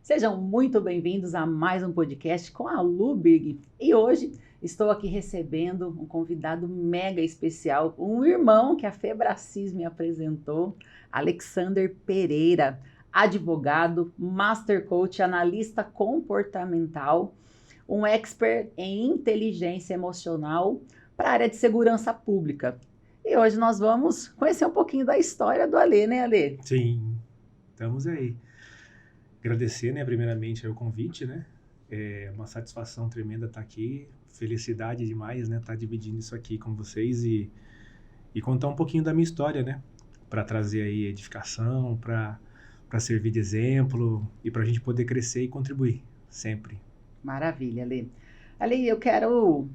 Sejam muito bem-vindos a mais um podcast com a Lubig. E hoje estou aqui recebendo um convidado mega especial, um irmão que a Febracis me apresentou, Alexander Pereira, advogado, master coach, analista comportamental, um expert em inteligência emocional para a área de segurança pública. E hoje nós vamos conhecer um pouquinho da história do Alê, né, Alê? Sim, estamos aí. Agradecer, né, primeiramente o convite, né? É uma satisfação tremenda estar aqui. Felicidade demais, né, estar dividindo isso aqui com vocês e contar um pouquinho da minha história, né? Para trazer aí edificação, para servir de exemplo e para a gente poder crescer e contribuir sempre. Maravilha, Alê. Alê, eu quero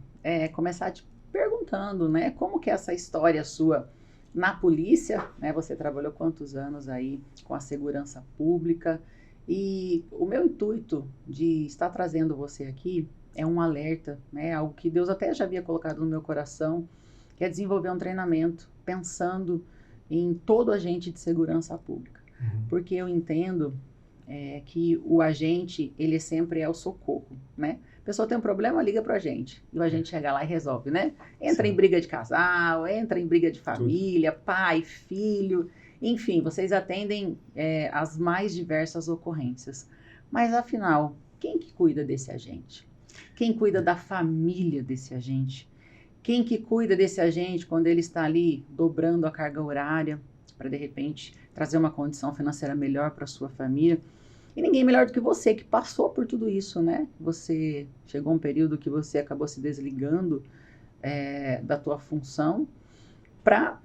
começar te perguntando, né, como que é essa história sua na polícia, né? Você trabalhou quantos anos aí com a segurança pública? E o meu intuito de estar trazendo você aqui é um alerta, né? Algo que Deus até já havia colocado no meu coração, que é desenvolver um treinamento pensando em todo agente de segurança pública. Porque eu entendo que o agente, ele sempre é o socorro, né? A pessoa tem um problema, liga pro agente. E o agente chega lá e resolve, né? Entra em briga de casal, entra em briga de família, pai, filho. Enfim, vocês atendem as mais diversas ocorrências. Mas, afinal, quem que cuida desse agente? Quem cuida da família desse agente? Quem que cuida desse agente quando ele está ali dobrando a carga horária para, de repente, trazer uma condição financeira melhor para sua família? E ninguém melhor do que você, que passou por tudo isso, né? Você chegou a um período que você acabou se desligando da tua função para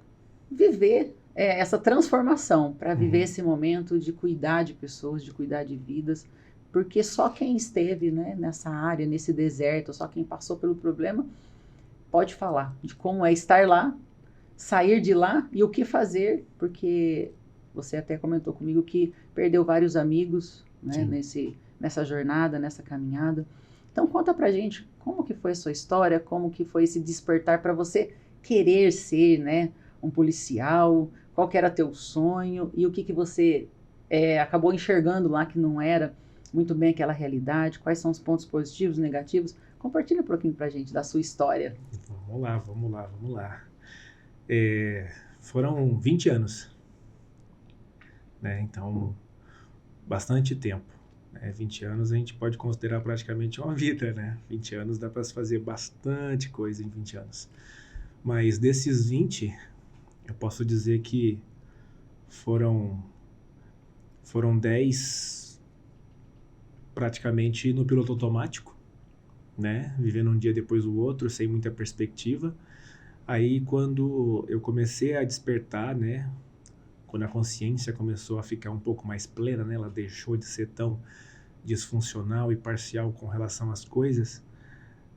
viver essa transformação, para viver esse momento de cuidar de pessoas, de cuidar de vidas, porque só quem esteve, né, nessa área, nesse deserto, só quem passou pelo problema, pode falar de como é estar lá, sair de lá e o que fazer, porque você até comentou comigo que perdeu vários amigos, né, nessa jornada, nessa caminhada. Então conta pra gente como que foi a sua história, como que foi esse despertar para você querer ser, né, um policial, qual que era teu sonho e o que que você acabou enxergando lá que não era muito bem aquela realidade, quais são os pontos positivos, negativos. Compartilha um pouquinho pra gente da sua história. Vamos lá. Foram 20 anos, né? Então, bastante tempo. 20 anos a gente pode considerar praticamente uma vida, né? 20 anos dá para se fazer bastante coisa em 20 anos. Mas desses 20, eu posso dizer que foram 10 praticamente no piloto automático, né? Vivendo um dia depois do outro, sem muita perspectiva. Aí quando eu comecei a despertar, né? Quando a consciência começou a ficar um pouco mais plena, né? Ela deixou de ser tão disfuncional e parcial com relação às coisas,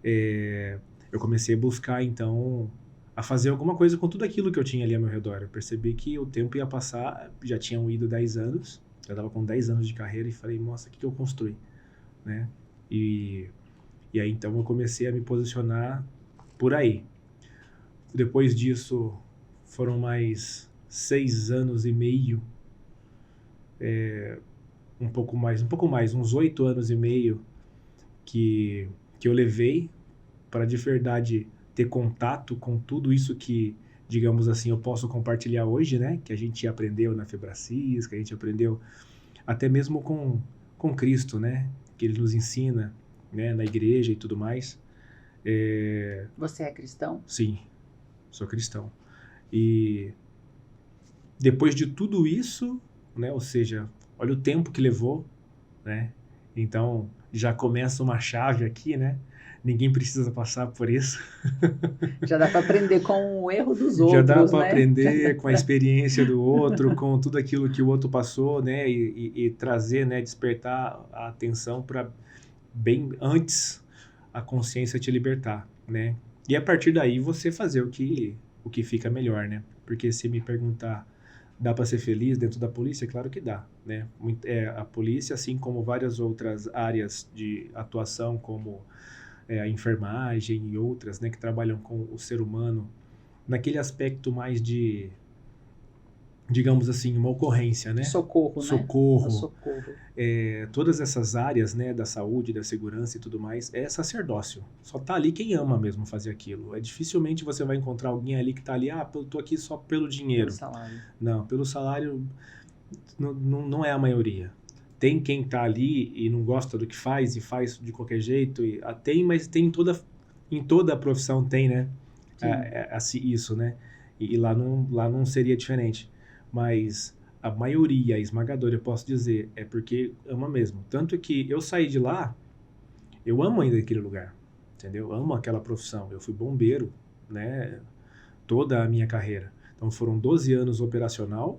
eu comecei a buscar, então, a fazer alguma coisa com tudo aquilo que eu tinha ali ao meu redor. Eu percebi que o tempo ia passar, já tinham ido 10 anos, eu estava com 10 anos de carreira e falei, nossa, o que eu construí? Né? E aí, então, eu comecei a me posicionar por aí. Depois disso, foram mais 6 anos e meio, um pouco mais, uns 8 anos e meio que eu levei para de verdade ter contato com tudo isso que, digamos assim, eu posso compartilhar hoje, né? Que a gente aprendeu na Febracis, que a gente aprendeu até mesmo com Cristo, né? Que ele nos ensina, né? Na igreja e tudo mais. Você é cristão? Sim, sou cristão. E depois de tudo isso, né? Ou seja, olha o tempo que levou, né? Então, já começa uma chave aqui, né? Ninguém precisa passar por isso. Já dá para aprender com o erro dos Já dá outros, para né? aprender com a experiência do outro, com tudo aquilo que o outro passou, né? E trazer, né? Despertar a atenção para bem antes a consciência te libertar, né? E a partir daí você fazer o que fica melhor, né? Porque se me perguntar, dá para ser feliz dentro da polícia? Claro que dá, né? A polícia, assim como várias outras áreas de atuação, como a enfermagem e outras, né? Que trabalham com o ser humano naquele aspecto mais de digamos assim, uma ocorrência, né? Socorro, né? Socorro. O socorro. Todas essas áreas, né, da saúde, da segurança e tudo mais, é sacerdócio. Só tá ali quem ama mesmo fazer aquilo. Dificilmente você vai encontrar alguém ali que tá ali, eu tô aqui só pelo dinheiro. Pelo salário. Não, pelo salário não é a maioria. Tem quem tá ali e não gosta do que faz e faz de qualquer jeito. Mas tem em toda a profissão tem, né? Isso, né? E lá não seria diferente. Mas a maioria, a esmagadora, eu posso dizer, é porque ama mesmo. Tanto que eu saí de lá, eu amo ainda aquele lugar, entendeu? Eu amo aquela profissão. Eu fui bombeiro, né? Toda a minha carreira. Então foram 12 anos operacional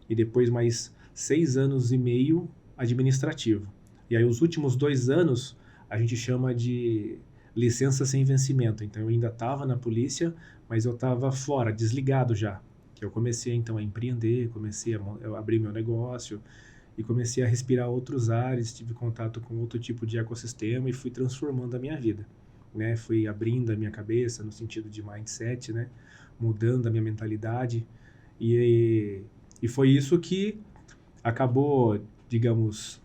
e depois mais 6 anos e meio administrativo. E aí os últimos 2 anos a gente chama de licença sem vencimento. Então eu ainda estava na polícia, mas eu estava fora, desligado já. Eu comecei então a empreender, comecei a abrir meu negócio e comecei a respirar outros ares, tive contato com outro tipo de ecossistema e fui transformando a minha vida, né? Fui abrindo a minha cabeça no sentido de mindset, né? Mudando a minha mentalidade e foi isso que acabou, digamos,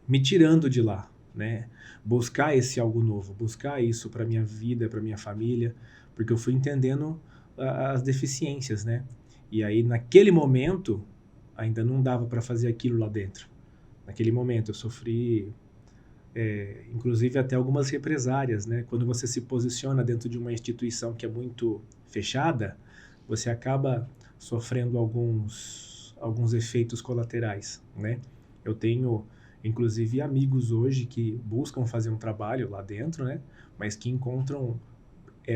me tirando de lá, né? Buscar esse algo novo, buscar isso para minha vida, para minha família, porque eu fui entendendo as deficiências, né? E aí naquele momento ainda não dava para fazer aquilo lá dentro. Naquele momento eu sofri, inclusive até algumas represárias, né? Quando você se posiciona dentro de uma instituição que é muito fechada, você acaba sofrendo alguns efeitos colaterais, né? Eu tenho inclusive amigos hoje que buscam fazer um trabalho lá dentro, né? Mas que encontram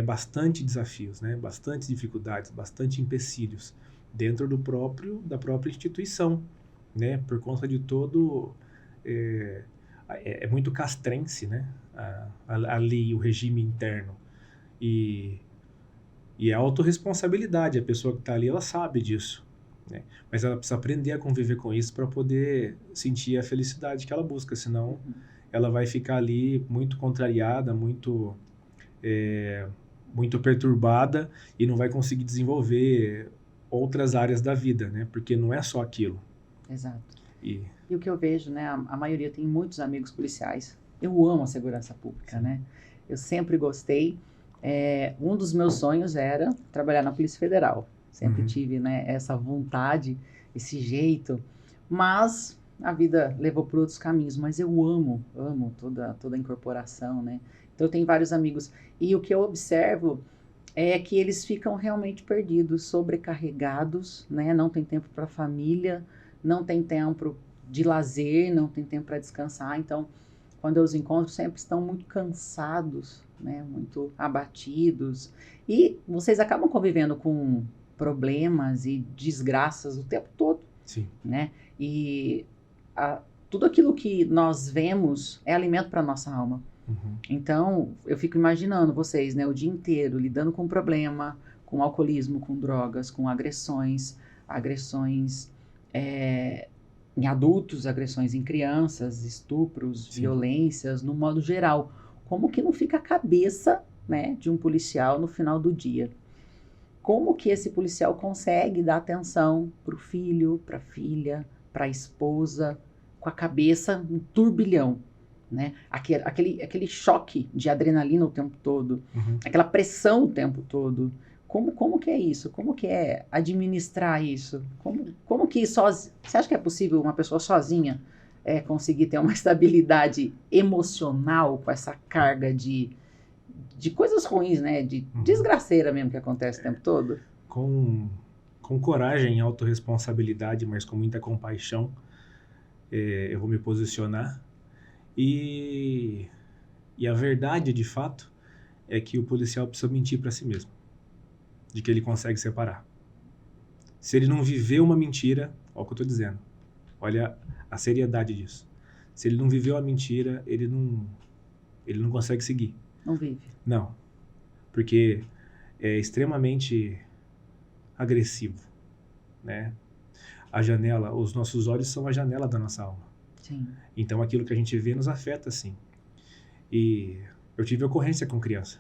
bastante desafios, né? Bastante dificuldades, bastante empecilhos dentro da própria instituição, né? Por conta de todo é muito castrense, né? A lei, o regime interno e é autorresponsabilidade. A pessoa que está ali, ela sabe disso, né? Mas ela precisa aprender a conviver com isso para poder sentir a felicidade que ela busca, senão ela vai ficar ali muito contrariada, muito perturbada e não vai conseguir desenvolver outras áreas da vida, né? Porque não é só aquilo. Exato. E o que eu vejo, né? A maioria tem muitos amigos policiais. Eu amo a segurança pública, sim, né? Eu sempre gostei. Um dos meus sonhos era trabalhar na Polícia Federal. Sempre tive, né, essa vontade, esse jeito. Mas a vida levou por outros caminhos. Mas eu amo toda a incorporação, né? Então eu tenho vários amigos. E o que eu observo é que eles ficam realmente perdidos, sobrecarregados, né? Não tem tempo para a família, não tem tempo de lazer, não tem tempo para descansar. Então, quando eu os encontro, sempre estão muito cansados, né? Muito abatidos. E vocês acabam convivendo com problemas e desgraças o tempo todo. Sim. Né? E tudo aquilo que nós vemos é alimento para a nossa alma. Então, eu fico imaginando vocês, né, o dia inteiro lidando com problema, com alcoolismo, com drogas, com agressões em adultos, agressões em crianças, estupros, sim, violências, no modo geral. Como que não fica a cabeça, né, de um policial no final do dia? Como que esse policial consegue dar atenção para o filho, para a filha, para a esposa, com a cabeça um turbilhão? Né? Aquele choque de adrenalina o tempo todo, aquela pressão o tempo todo. Como que é isso? Como que é administrar isso? Como que você acha que é possível uma pessoa sozinha conseguir ter uma estabilidade emocional com essa carga de coisas ruins, né? De desgraceira mesmo que acontece o tempo todo? Com coragem e autorresponsabilidade, mas com muita compaixão, eu vou me posicionar. E a verdade, de fato, é que o policial precisa mentir para si mesmo, de que ele consegue separar. Se ele não viveu uma mentira, olha o que eu estou dizendo, olha a seriedade disso. Se ele não viveu a mentira, ele não consegue seguir. Não vive. Não, porque é extremamente agressivo, né? Os nossos olhos são a janela da nossa alma. Sim. Então aquilo que a gente vê nos afeta, sim. E eu tive ocorrência com criança,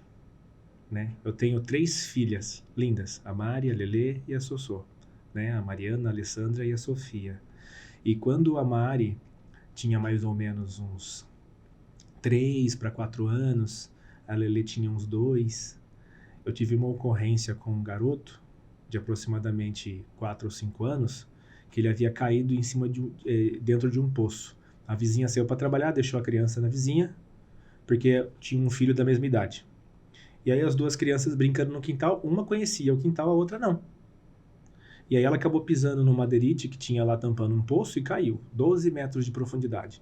né? Eu tenho 3 filhas lindas, a Mari, a Lelê e a Sossô. né? A Mariana, a Alessandra e a Sofia. E quando a Mari tinha mais ou menos uns 3 para 4 anos, a Lelê tinha uns 2, eu tive uma ocorrência com um garoto de aproximadamente 4 ou 5 anos, que ele havia caído em cima dentro de um poço. A vizinha saiu para trabalhar, deixou a criança na vizinha, porque tinha um filho da mesma idade. E aí as duas crianças brincando no quintal, uma conhecia o quintal, a outra não. E aí ela acabou pisando no madeirite que tinha lá tampando um poço e caiu, 12 metros de profundidade.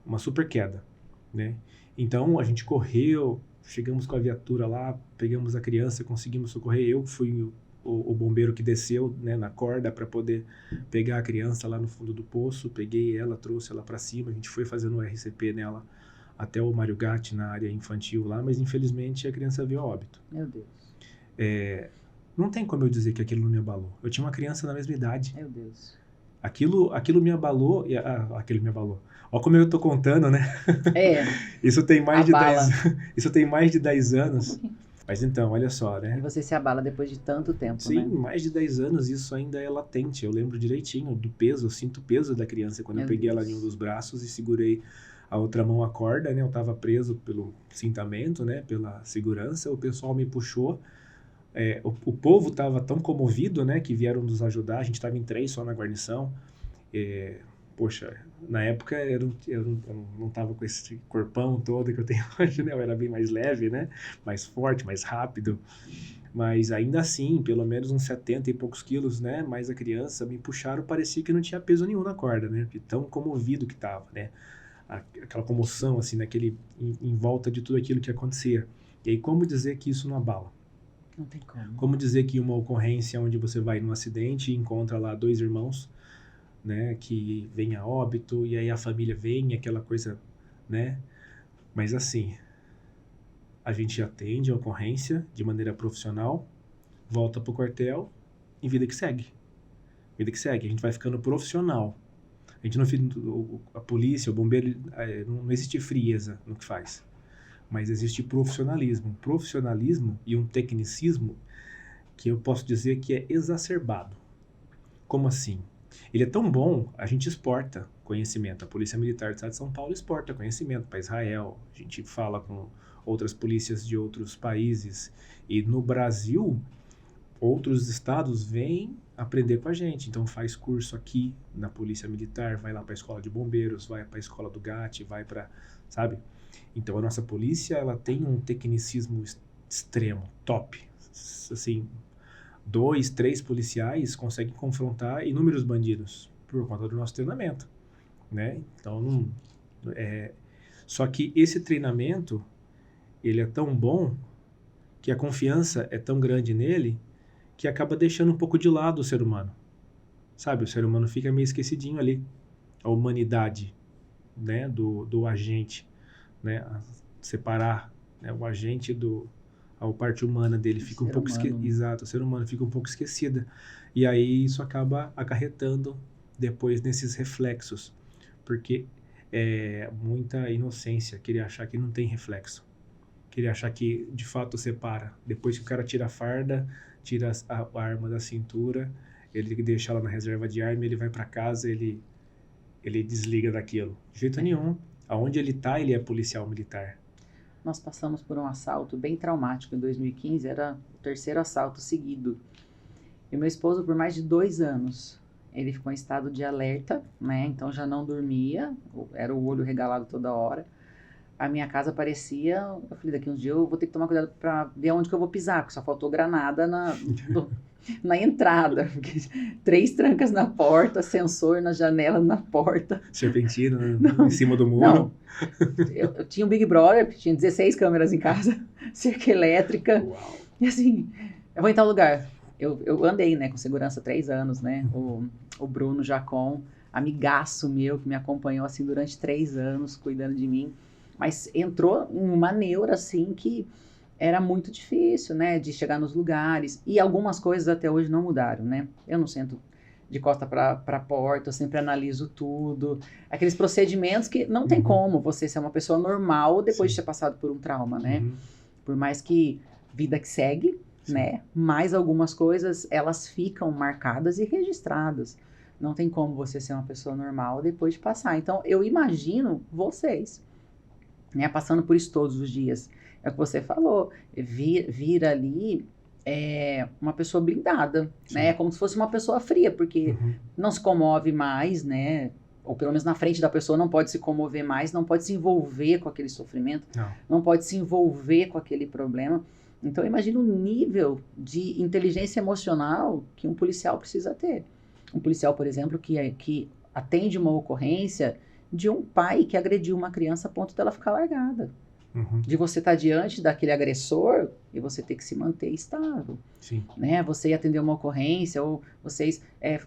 Uma super queda, né? Então a gente correu, chegamos com a viatura lá, pegamos a criança, conseguimos socorrer. Eu fui o bombeiro que desceu, né, na corda para poder pegar a criança lá no fundo do poço. Peguei ela, trouxe ela para cima, a gente foi fazendo o RCP nela até o Mário Gatti na área infantil lá, mas infelizmente a criança veio a óbito. Meu Deus. Não tem como eu dizer que aquilo não me abalou. Eu tinha uma criança na mesma idade. Meu Deus. Aquilo me abalou, aquilo me abalou. Olha como eu tô contando, né? Isso tem mais isso tem mais de 10 anos. Mas então, olha só, né? E você se abala depois de tanto tempo, Sim, né? mais de 10 anos, isso ainda é latente. Eu lembro direitinho do peso, eu sinto o peso da criança quando eu peguei ela em um dos braços e segurei a outra mão a corda, né? Eu tava preso pelo cintamento, né? Pela segurança, o pessoal me puxou. O povo estava tão comovido, né, que vieram nos ajudar. A gente estava em 3 só na guarnição. Poxa, na época eu não estava com esse corpão todo que eu tenho hoje, né? Eu era bem mais leve, né? Mais forte, mais rápido. Mas ainda assim, pelo menos uns 70 e poucos quilos, né? Mais a criança, me puxaram, parecia que não tinha peso nenhum na corda, né? De tão comovido que estava, né? Aquela comoção, assim, em volta de tudo aquilo que acontecia. E aí, como dizer que isso não abala? Não tem como. Como dizer que uma ocorrência onde você vai num acidente e encontra lá 2 irmãos, né, que vem a óbito, e aí a família vem, aquela coisa, né? Mas assim, a gente atende a ocorrência de maneira profissional, volta pro quartel e vida que segue. Vida que segue. A gente vai ficando profissional. A gente a polícia, o bombeiro, não existe frieza no que faz. Mas existe profissionalismo. Um profissionalismo e um tecnicismo que eu posso dizer que é exacerbado. Como assim? Ele é tão bom, a gente exporta conhecimento. A Polícia Militar do Estado de São Paulo exporta conhecimento para Israel. A gente fala com outras polícias de outros países. E no Brasil, outros estados vêm aprender com a gente. Então faz curso aqui na Polícia Militar, vai lá para a Escola de Bombeiros, vai para a Escola do GAT, vai para, sabe? Então a nossa polícia, ela tem um tecnicismo extremo, top. Assim, 2, 3 policiais conseguem confrontar inúmeros bandidos por conta do nosso treinamento, né? Então, só que esse treinamento, ele é tão bom que a confiança é tão grande nele que acaba deixando um pouco de lado o ser humano, sabe? O ser humano fica meio esquecidinho ali. A humanidade, né, do agente, né, separar, né, o agente a parte humana dele fica um pouco exato, o ser humano fica um pouco esquecida, e aí isso acaba acarretando depois nesses reflexos, porque é muita inocência querer achar que não tem reflexo, querer achar que de fato separa. Depois que o cara tira a farda, tira a arma da cintura, ele deixa ela na reserva de arma, ele vai para casa, ele desliga daquilo. De jeito nenhum. Aonde ele tá, ele é policial militar. Nós passamos por um assalto bem traumático em 2015, era o 3º assalto seguido. E meu esposo, por mais de 2 anos, ele ficou em estado de alerta, né? Então já não dormia, era o olho regalado toda hora. A minha casa parecia, eu falei, daqui uns dias eu vou ter que tomar cuidado para ver onde que eu vou pisar, porque só faltou granada na entrada. 3 trancas na porta, sensor na janela, na porta. Serpentina em cima do muro. Não. Eu tinha um Big Brother, que tinha 16 câmeras em casa, cerca elétrica. Uau. E assim, eu vou em tal lugar. Eu andei, né, com segurança 3 anos, né? O Bruno Jacon, amigaço meu, que me acompanhou assim durante 3 anos, cuidando de mim. Mas entrou em uma neura, assim, que era muito difícil, né, de chegar nos lugares. E algumas coisas até hoje não mudaram, né? Eu não sento de costa para a porta, eu sempre analiso tudo. Aqueles procedimentos que não tem como você ser uma pessoa normal depois de ter passado por um trauma, né? Por mais que vida que segue, Sim. né? Mas algumas coisas, elas ficam marcadas e registradas. Não tem como você ser uma pessoa normal depois de passar. Então, eu imagino vocês, né, passando por isso todos os dias. É o que você falou, vir ali uma pessoa blindada, né? É como se fosse uma pessoa fria, porque não se comove mais, né? Ou pelo menos na frente da pessoa não pode se comover mais, não pode se envolver com aquele sofrimento, não pode se envolver com aquele problema. Então, imagina o nível de inteligência emocional que um policial precisa ter. Um policial, por exemplo, que atende uma ocorrência de um pai que agrediu uma criança a ponto dela ficar largada. De você estar diante daquele agressor e você ter que se manter estável. Sim. Né? Você ia atender uma ocorrência ou vocês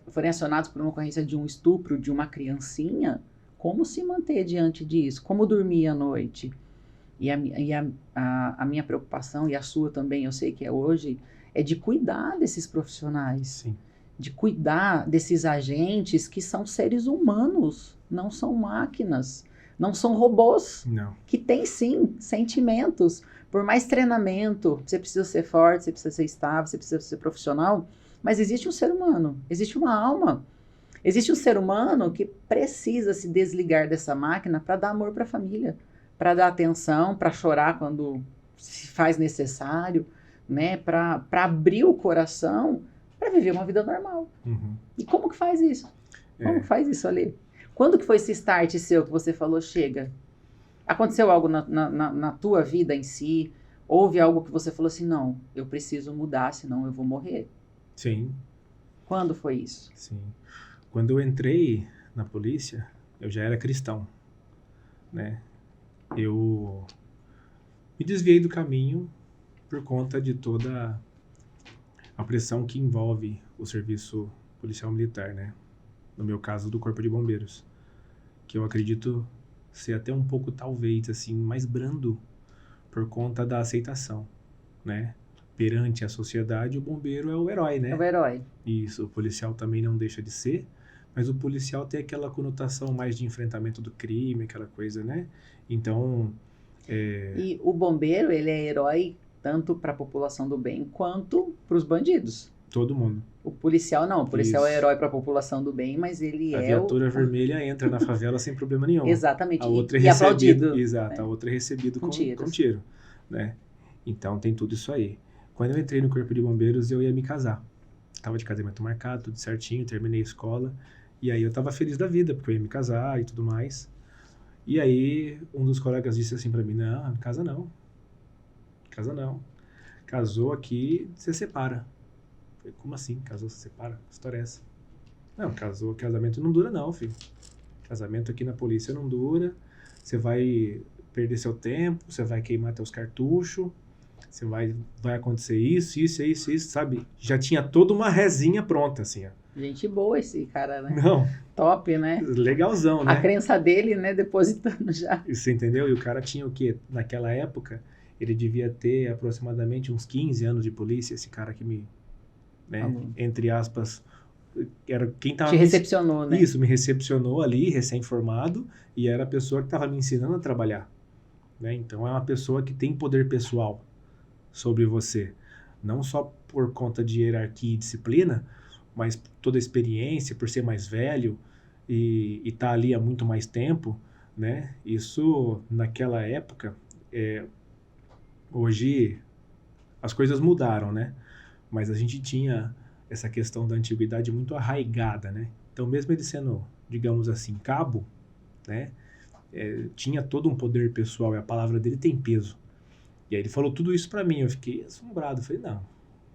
forem acionados por uma ocorrência de um estupro de uma criancinha, como se manter diante disso? Como dormir à noite? E a minha preocupação, e a sua também, eu sei que é hoje, é de cuidar desses profissionais. Sim. De cuidar desses agentes que são seres humanos, não são máquinas, não são robôs, Não. que têm sim sentimentos. Por mais treinamento, você precisa ser forte, você precisa ser estável, você precisa ser profissional, mas existe um ser humano, existe uma alma. Existe um ser humano que precisa se desligar dessa máquina para dar amor para a família, para dar atenção, para chorar quando se faz necessário, né? Para abrir o coração, para viver uma vida normal. E como que faz isso? Como que faz isso, Ale? Quando que foi esse start seu que você falou, chega? Aconteceu algo na tua vida em si? Houve algo que você falou assim, não, eu preciso mudar, senão eu vou morrer? Sim. Quando foi isso? Sim. Quando eu entrei na polícia, eu já era cristão, né? Eu me desviei do caminho por conta de toda a pressão que envolve o serviço policial militar, né? No meu caso, do Corpo de Bombeiros, que eu acredito ser até um pouco, talvez, assim, mais brando por conta da aceitação, né? Perante a sociedade, o bombeiro é o herói, né? É o herói. Isso, o policial também não deixa de ser, mas o policial tem aquela conotação mais de enfrentamento do crime, aquela coisa, né? Então... E o bombeiro, ele é herói tanto para a população do bem quanto para os bandidos. Todo mundo. O policial não, o policial Isso. é herói para a população do bem, mas ele a viatura vermelha entra na favela sem problema nenhum. Exatamente, A outra é e recebido, aplaudido. exato, Né? a outra é recebido com tiros. tiro, né? Então tem tudo isso aí. Quando eu entrei no Corpo de Bombeiros, eu ia me casar. Tava de casamento marcado, tudo certinho, terminei a escola, e aí eu tava feliz da vida, porque eu ia me casar e tudo mais. E aí um dos colegas disse assim pra mim, não, casa não. Casou aqui, você separa. Falei, como assim? Casou, você separa? Que história é essa? Não, casou, casamento não dura não, filho. Casamento aqui na polícia não dura. Você vai perder seu tempo, você vai queimar teus cartuchos, você vai acontecer isso, sabe? Já tinha toda uma rezinha pronta, assim, ó. Gente boa esse cara, né? Não. Top, né? Legalzão, né? A crença dele, né, depositando já. Você entendeu? E o cara tinha o quê? Naquela época, ele devia ter aproximadamente uns 15 anos de polícia, esse cara que me... né, entre aspas, era quem tava... Te recepcionou, né? Isso, me recepcionou ali, recém-formado, e era a pessoa que estava me ensinando a trabalhar, né? Então, é uma pessoa que tem poder pessoal sobre você, não só por conta de hierarquia e disciplina, mas toda a experiência, por ser mais velho e estar ali há muito mais tempo, né? Isso, naquela época, hoje as coisas mudaram, né? Mas a gente tinha essa questão da antiguidade muito arraigada, né? Então, mesmo ele sendo, digamos assim, cabo, né? Tinha todo um poder pessoal e a palavra dele tem peso. E aí ele falou tudo isso pra mim, eu fiquei assombrado. Eu falei, não,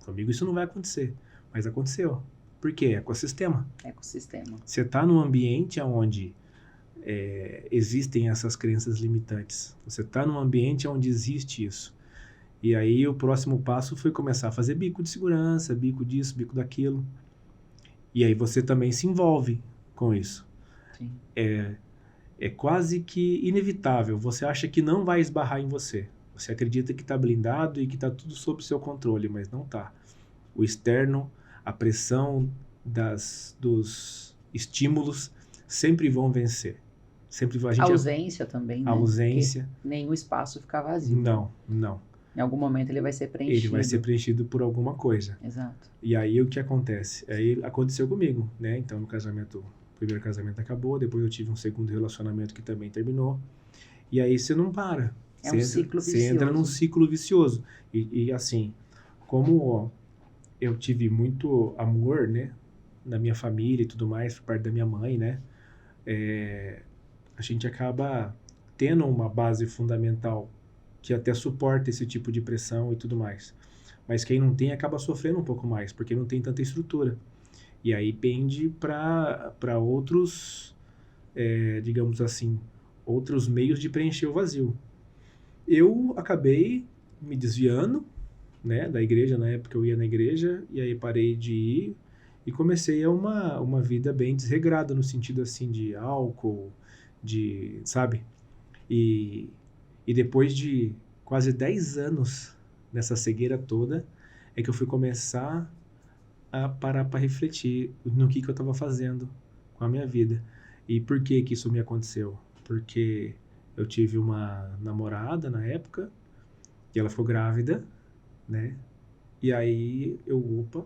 comigo isso não vai acontecer. Mas aconteceu. Por quê? Ecossistema. Ecossistema. Você tá num ambiente onde existem essas crenças limitantes. Você tá num ambiente onde existe isso. E aí o próximo passo foi começar a fazer bico de segurança, bico disso, bico daquilo. E aí você também se envolve com isso. Sim. É quase que inevitável. Você acha que não vai esbarrar em você. Você acredita que está blindado e que está tudo sob seu controle, mas não está. O externo, a pressão dos estímulos sempre vão vencer. Sempre a ausência também, né? A ausência. Porque nenhum espaço fica vazio. Não. Em algum momento ele vai ser preenchido. Ele vai ser preenchido por alguma coisa. Exato. E aí o que acontece? Aí aconteceu comigo, né? Então no casamento, o primeiro casamento acabou, depois eu tive um segundo relacionamento que também terminou. E aí você não para. É um ciclo Você entra num vicioso. ciclo vicioso. E assim, como eu tive muito amor, né? Na minha família e tudo mais, por parte da minha mãe, né? A gente acaba tendo uma base fundamental que até suporta esse tipo de pressão e tudo mais. Mas quem não tem acaba sofrendo um pouco mais, porque não tem tanta estrutura. E aí pende para outros, digamos assim, outros meios de preencher o vazio. Eu acabei me desviando, né, da igreja. Na época eu ia na igreja, e aí parei de ir e comecei a uma vida bem desregrada, no sentido assim de álcool, sabe? E, e depois de quase 10 anos nessa cegueira toda, é que eu fui começar a parar para refletir no que eu estava fazendo com a minha vida. E por que que isso me aconteceu? Porque eu tive uma namorada na época, e ela ficou grávida, né? E aí opa,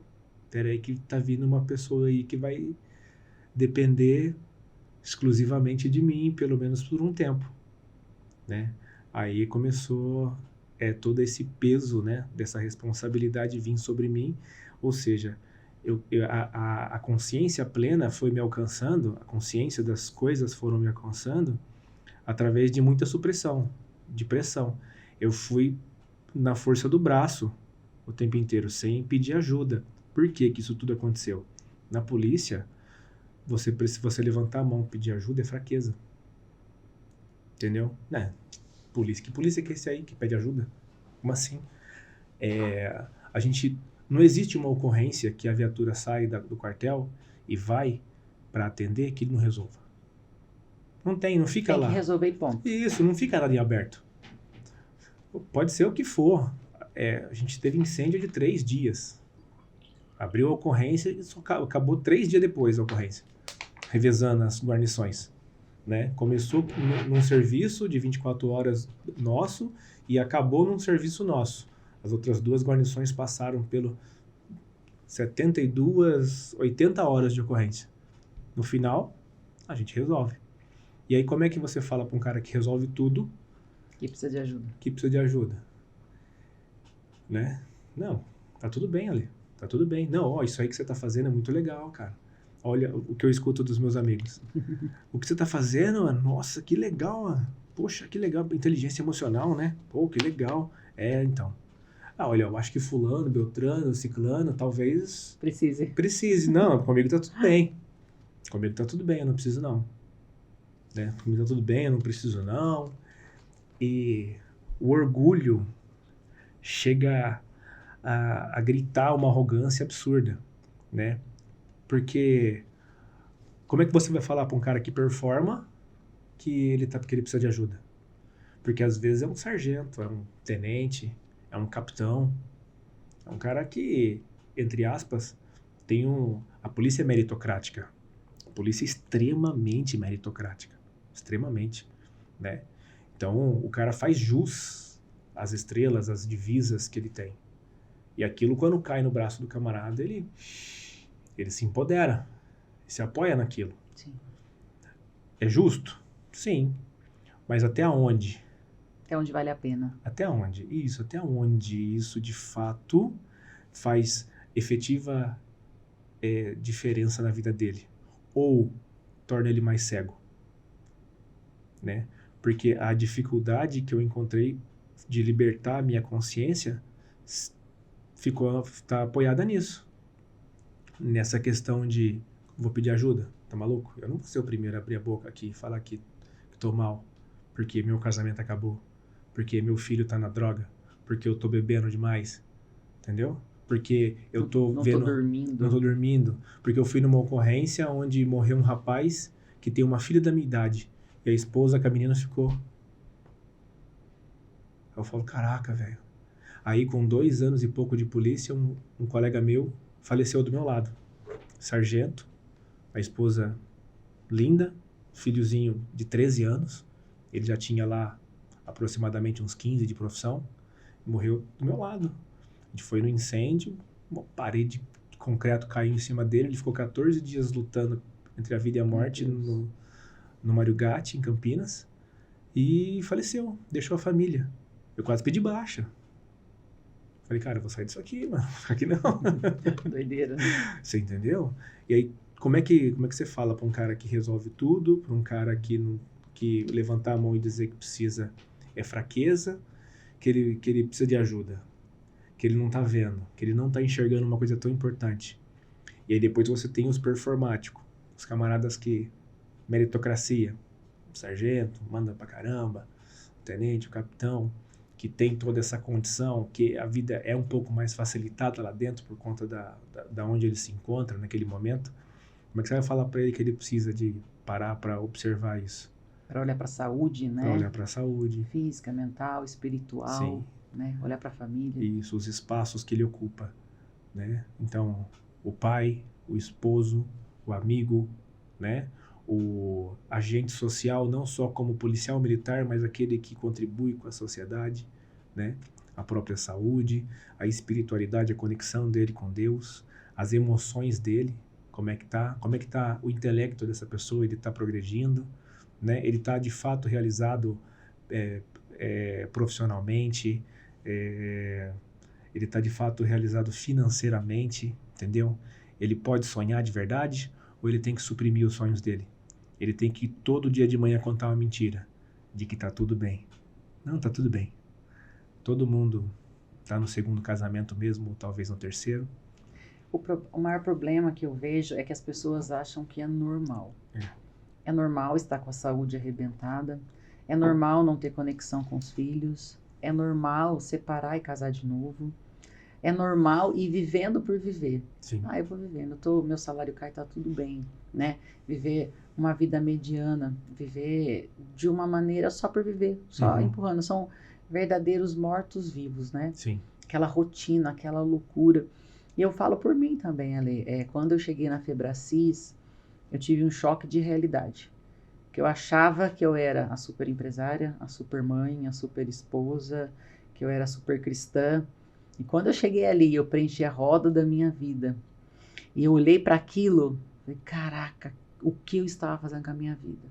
peraí que tá vindo uma pessoa aí que vai depender exclusivamente de mim, pelo menos por um tempo, né? Aí começou todo esse peso, né, dessa responsabilidade vir sobre mim, ou seja, a consciência plena foi me alcançando, a consciência das coisas foram me alcançando através de muita supressão, de pressão. Eu fui na força do braço o tempo inteiro, sem pedir ajuda. Por que que isso tudo aconteceu? Na polícia, se você levantar a mão e pedir ajuda, é fraqueza. Entendeu? Que polícia que é esse aí que pede ajuda? Como assim? A gente, não existe uma ocorrência que a viatura sai do quartel e vai para atender que ele não resolva. Não tem, não fica lá. Tem que resolver e ponto. Isso, não fica nada em aberto. Pode ser o que for. A gente teve incêndio de 3 dias. Abriu a ocorrência e acabou 3 dias depois a ocorrência. Revezando as guarnições. Né? Começou num serviço de 24 horas nosso e acabou num serviço nosso. As outras 2 guarnições passaram pelo 72, 80 horas de ocorrência. No final, a gente resolve. E aí como é que você fala para um cara que resolve tudo Que precisa de ajuda. que precisa de ajuda? Né? Não, tá tudo bem, Ale. Tá tudo bem. Não, isso aí que você tá fazendo é muito legal, cara. Olha o que eu escuto dos meus amigos. O que você tá fazendo, mano? Nossa, que legal, mano. Poxa, que legal. Inteligência emocional, né? Pô, que legal. Então. Olha, eu acho que fulano, beltrano, ciclano, talvez... Precise. Não, comigo tá tudo bem. Comigo tá tudo bem, eu não preciso não. Né? Comigo tá tudo bem, eu não preciso não. E o orgulho chega a gritar uma arrogância absurda, né? Porque como é que você vai falar para um cara que performa que ele precisa de ajuda? Porque às vezes é um sargento, é um tenente, é um capitão, é um cara que, entre aspas, a polícia é meritocrática. A polícia é extremamente meritocrática. Extremamente, né? Então, o cara faz jus às estrelas, às divisas que ele tem. E aquilo, quando cai no braço do camarada, ele se empodera, se apoia naquilo. Sim. É justo? Sim. Mas até onde? Até onde vale a pena. Até onde? Isso, até onde isso de fato faz efetiva diferença na vida dele? Ou torna ele mais cego? Né? Porque a dificuldade que eu encontrei de libertar a minha consciência tá apoiada nisso. Nessa questão de vou pedir ajuda, tá maluco? Eu não vou ser o primeiro a abrir a boca aqui e falar que tô mal, porque meu casamento acabou, porque meu filho tá na droga, porque eu tô bebendo demais, entendeu? Porque eu tô não vendo... tô dormindo. Não tô dormindo. Porque eu fui numa ocorrência onde morreu um rapaz que tem uma filha da minha idade, e a esposa com a menina ficou. Eu falo, caraca, velho. Aí, com 2 anos e pouco de polícia, um colega meu faleceu do meu lado. Sargento, a esposa linda, filhozinho de 13 anos. Ele já tinha lá aproximadamente uns 15 de profissão. morreu do meu lado. A gente foi no incêndio, uma parede de concreto caiu em cima dele, ele ficou 14 dias lutando entre a vida e a morte no Mariugatti, em Campinas, e faleceu, deixou a família. Eu quase pedi baixa. Falei, cara, eu vou sair disso aqui, mano, aqui não. Doideira, né? Você entendeu? E aí, como é que você fala para um cara que resolve tudo, para um cara que levantar a mão e dizer que precisa é fraqueza, que ele precisa de ajuda, que ele não tá vendo, que ele não tá enxergando uma coisa tão importante. E aí depois você tem os performáticos, os camaradas que meritocracia, o sargento, manda pra caramba, o tenente, o capitão, que tem toda essa condição, que a vida é um pouco mais facilitada lá dentro por conta da onde ele se encontra naquele momento. Como é que você vai falar para ele que ele precisa de parar para observar isso? Para olhar para a saúde, né? Para olhar para a saúde. Física, mental, espiritual, Sim. né? Olhar para a família. Isso, os espaços que ele ocupa, né? Então, o pai, o esposo, o amigo, né? O agente social, não só como policial militar, mas aquele que contribui com a sociedade, né? A própria saúde, a espiritualidade, a conexão dele com Deus, as emoções dele, como é que tá o intelecto dessa pessoa, ele está progredindo, né? Ele está de fato realizado profissionalmente, ele está de fato realizado financeiramente, entendeu? Ele pode sonhar de verdade ou ele tem que suprimir os sonhos dele? Ele tem que todo dia de manhã contar uma mentira de que tá tudo bem. Não, tá tudo bem. Todo mundo tá no segundo casamento mesmo, ou talvez no terceiro. O maior problema que eu vejo é que as pessoas acham que é normal. É normal estar com a saúde arrebentada, é normal não ter conexão com os filhos, é normal separar e casar de novo, é normal ir vivendo por viver. Sim. Eu vou vivendo, meu salário cai, tá tudo bem, né? Viver uma vida mediana, viver de uma maneira só por viver, só empurrando. São verdadeiros mortos-vivos, né? Sim. Aquela rotina, aquela loucura. E eu falo por mim também, Ale. Quando eu cheguei na Febracis, eu tive um choque de realidade. Que eu achava que eu era a super empresária, a super mãe, a super esposa, que eu era super cristã. E quando eu cheguei ali, eu preenchi a roda da minha vida. E eu olhei para aquilo, falei, caraca, o que eu estava fazendo com a minha vida?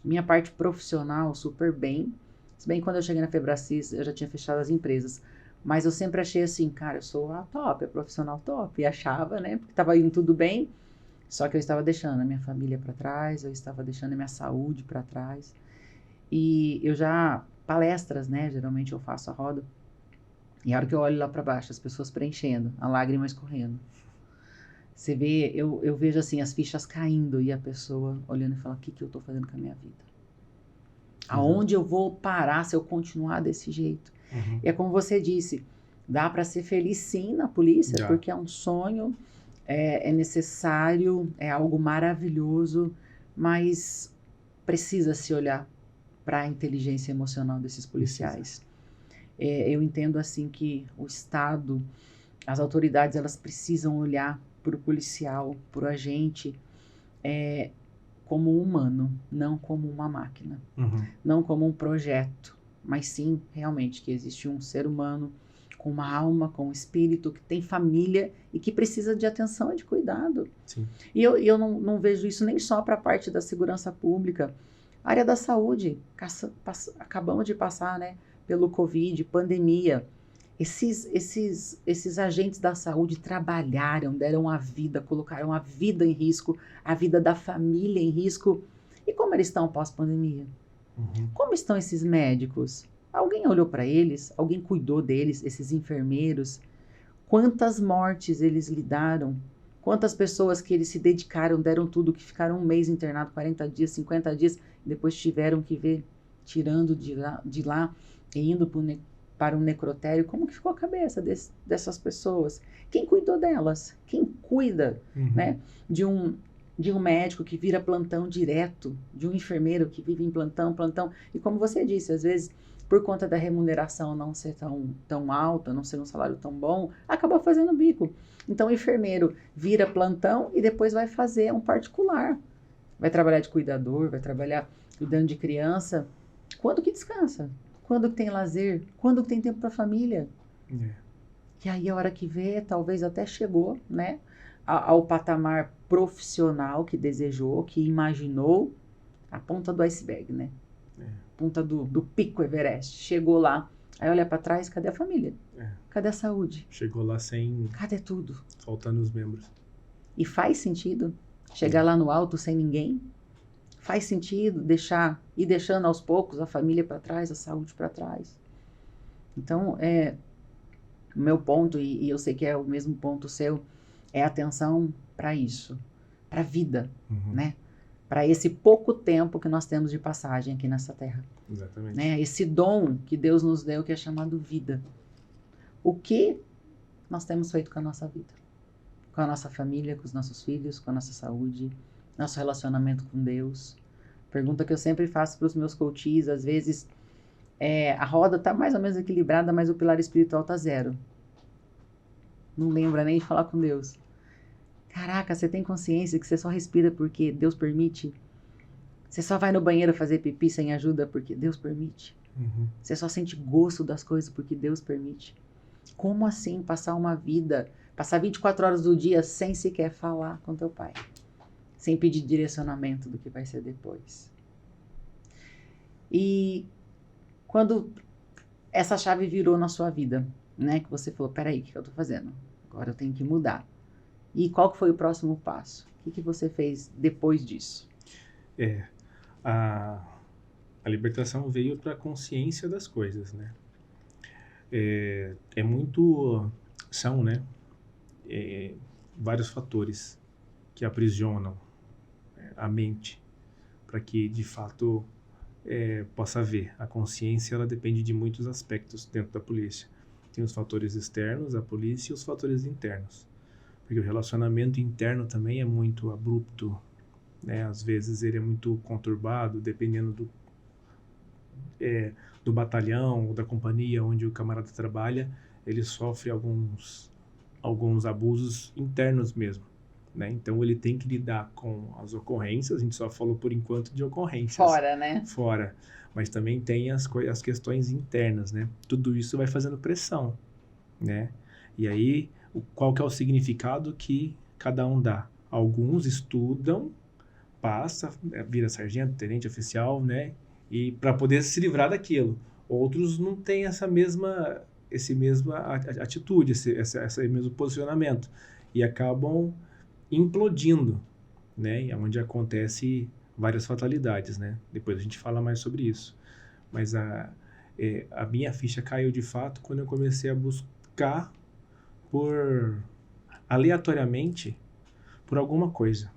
Minha parte profissional, super bem. Se bem que quando eu cheguei na Febracis, eu já tinha fechado as empresas. Mas eu sempre achei assim, cara, eu sou a top, a profissional top. E achava, né, porque estava indo tudo bem. Só que eu estava deixando a minha família para trás, eu estava deixando a minha saúde para trás. E eu já, palestras, né, geralmente eu faço a roda. E a hora que eu olho lá para baixo, as pessoas preenchendo, a lágrima escorrendo. Você vê, eu vejo assim, as fichas caindo e a pessoa olhando e falando, o que eu estou fazendo com a minha vida? Aonde eu vou parar se eu continuar desse jeito? E é como você disse, dá para ser feliz sim na polícia, porque é um sonho, é necessário, é algo maravilhoso, mas precisa se olhar para a inteligência emocional desses policiais. Eu entendo assim que o Estado, as autoridades, elas precisam olhar para o policial, para o agente, como humano, não como uma máquina, não como um projeto, mas sim realmente que existe um ser humano com uma alma, com um espírito, que tem família e que precisa de atenção e de cuidado. Sim. E eu não vejo isso nem só para a parte da segurança pública, a área da saúde, acabamos de passar, né, pelo Covid, pandemia. Esses agentes da saúde trabalharam, deram a vida, colocaram a vida em risco, a vida da família em risco. E como eles estão pós-pandemia? Como estão esses médicos? Alguém olhou para eles? Alguém cuidou deles, esses enfermeiros? Quantas mortes eles lidaram? Quantas pessoas que eles se dedicaram, deram tudo, que ficaram um mês internado, 40 dias, 50 dias, e depois tiveram que ver, tirando de lá e indo para um necrotério? Como que ficou a cabeça dessas pessoas? Quem cuidou delas? Quem cuida, né, de um médico que vira plantão direto, de um enfermeiro que vive em plantão? E como você disse, às vezes, por conta da remuneração não ser tão alta, não ser um salário tão bom, acaba fazendo bico. Então o enfermeiro vira plantão e depois vai fazer um particular. Vai trabalhar de cuidador, vai trabalhar cuidando de criança. Quando que descansa? Quando que tem lazer? Quando que tem tempo para a família? É. E aí a hora que vê, talvez até chegou, né, ao patamar profissional que desejou, que imaginou, a ponta do iceberg, né? Ponta do pico Everest. Chegou lá, aí olha para trás, cadê a família? Cadê a saúde? Chegou lá sem... Cadê tudo? Faltando os membros. E faz sentido chegar lá no alto sem ninguém? Faz sentido ir deixando aos poucos a família para trás, a saúde para trás? Então, o meu ponto, e eu sei que é o mesmo ponto seu, é atenção para isso, para a vida, né? Para esse pouco tempo que nós temos de passagem aqui nessa terra. Exatamente. Né? Esse dom que Deus nos deu, que é chamado vida. O que nós temos feito com a nossa vida? Com a nossa família, com os nossos filhos, com a nossa saúde, nosso relacionamento com Deus. Pergunta que eu sempre faço para os meus coaches, às vezes, a roda está mais ou menos equilibrada, mas o pilar espiritual está zero. Não lembra nem de falar com Deus. Caraca, você tem consciência que você só respira porque Deus permite? Você só vai no banheiro fazer pipi sem ajuda porque Deus permite? Você só sente gosto das coisas porque Deus permite? Como assim passar 24 horas do dia sem sequer falar com teu pai? Sem pedir direcionamento do que vai ser depois? E quando essa chave virou na sua vida, né? Que você falou, peraí, o que eu tô fazendo? Agora eu tenho que mudar. E qual que foi o próximo passo? O que você fez depois disso? A libertação veio para a consciência das coisas, né? São, né? Vários fatores que aprisionam a mente para que, de fato, possa haver. A consciência, ela depende de muitos aspectos dentro da polícia. Tem os fatores externos, a polícia, e os fatores internos. Porque o relacionamento interno também é muito abrupto, né? Às vezes ele é muito conturbado, dependendo do batalhão ou da companhia onde o camarada trabalha, ele sofre alguns abusos internos mesmo, né? Então ele tem que lidar com as ocorrências, a gente só falou por enquanto de ocorrências. Fora, né? Fora. Mas também tem as questões internas, né? Tudo isso vai fazendo pressão, né? E aí, qual que é o significado que cada um dá? Alguns estudam, passa, vira sargento, tenente, oficial, né? E para poder se livrar daquilo. Outros não têm essa mesma atitude, esse mesmo posicionamento. E acabam implodindo, né? E é onde acontece várias fatalidades, né? Depois a gente fala mais sobre isso. Mas a minha ficha caiu de fato quando eu comecei a buscar aleatoriamente por alguma coisa.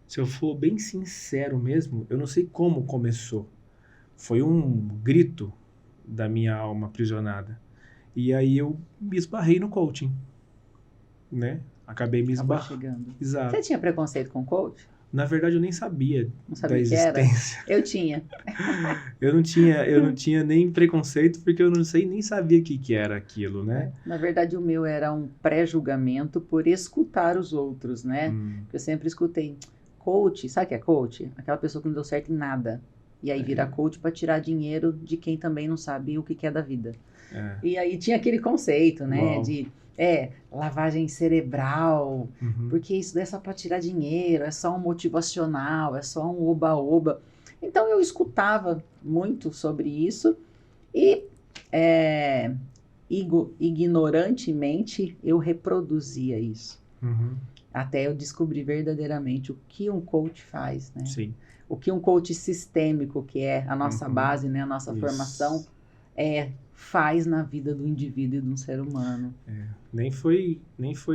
Se eu for bem sincero mesmo, eu não sei como começou. Foi um grito da minha alma aprisionada. E aí eu me esbarrei no coaching, né? Acabei me esbarrando. Exato. Você tinha preconceito com coach? Na verdade, eu nem sabia da Que existência. era? Eu tinha. eu não tinha nem preconceito, porque eu nem sabia o que era aquilo, né? Na verdade, o meu era um pré-julgamento por escutar os outros, né? Eu sempre escutei. Coach, sabe o que é coach? Aquela pessoa que não deu certo em nada. E aí vira coach para tirar dinheiro de quem também não sabe o que é da vida. E aí tinha aquele conceito, né? Uau. De lavagem cerebral, porque isso daí é só para tirar dinheiro, é só um motivacional, é só um oba-oba. Então eu escutava muito sobre isso e ignorantemente eu reproduzia isso. Até eu descobrir verdadeiramente o que um coach faz, né? Sim. O que um coach sistêmico, que é a nossa base, né? A nossa formação, faz na vida do indivíduo e de um ser humano. Nem foi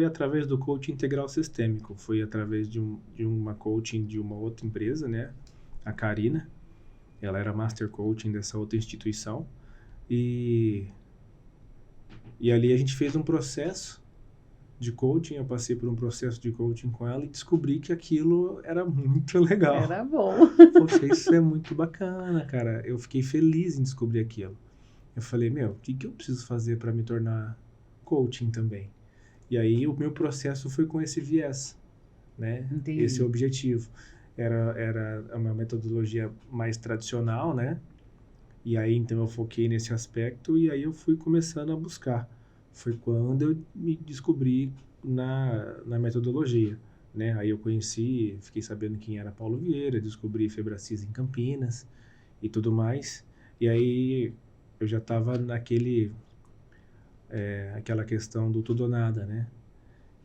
através do coaching integral sistêmico, foi através de uma coaching de uma outra empresa, né? A Karina. Ela era master coaching dessa outra instituição. E ali a gente fez um processo de coaching, eu passei por um processo de coaching com ela e descobri que aquilo era muito legal. Era bom. Poxa, isso é muito bacana, cara. Eu fiquei feliz em descobrir aquilo. Eu falei, o que eu preciso fazer para me tornar coaching também? E aí o meu processo foi com esse viés, né? Entendi. Esse objetivo. Era uma metodologia mais tradicional, né? E aí, então, eu foquei nesse aspecto e aí eu fui começando a buscar. Foi quando eu me descobri na metodologia, né? Aí eu conheci, fiquei sabendo quem era Paulo Vieira, descobri Febracis em Campinas e tudo mais. E aí eu já estava aquela questão do tudo ou nada, né?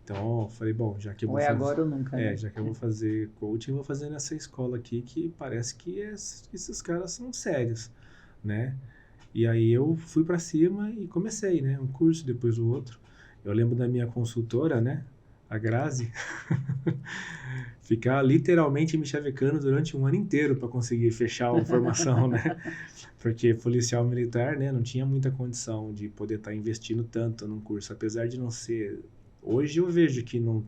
Então, eu falei, bom, já que eu Ou vou é fazer, agora ou nunca, né? já que eu vou fazer coaching, eu vou fazer nessa escola aqui que parece que esses caras são sérios, né? E aí eu fui para cima e comecei, né? Um curso depois o outro. Eu lembro da minha consultora, né? A Grazi, ficar literalmente me chavecando durante um ano inteiro para conseguir fechar a formação, né? Porque policial militar, né, não tinha muita condição de poder estar investindo tanto num curso, apesar de não ser. Hoje eu vejo que não,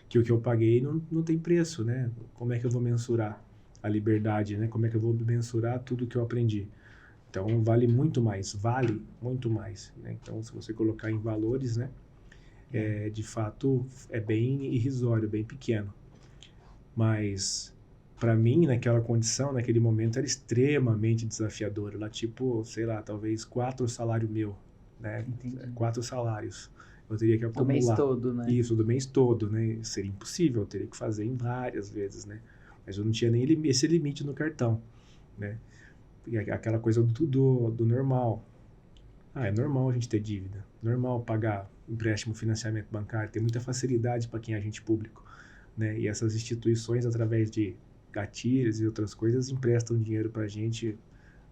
que o que eu paguei não tem preço, né? Como é que eu vou mensurar a liberdade, né? Como é que eu vou mensurar tudo que eu aprendi? Então vale muito mais, né? Então se você colocar em valores, né, de fato é bem irrisório, bem pequeno. Mas para mim, naquela condição, naquele momento, era extremamente desafiador. Era tipo, sei lá, talvez 4 salários meu, né? Entendi. 4 salários. Eu teria que Do mês acumular. todo, né? Isso, do mês todo, né? Seria impossível, eu teria que fazer em várias vezes, né? Mas eu não tinha nem esse limite no cartão, né? E aquela coisa do normal. É normal a gente ter dívida. Normal pagar empréstimo, financiamento bancário. Tem muita facilidade para quem é agente público, né? E essas instituições, através de gatilhos e outras coisas, emprestam dinheiro para a gente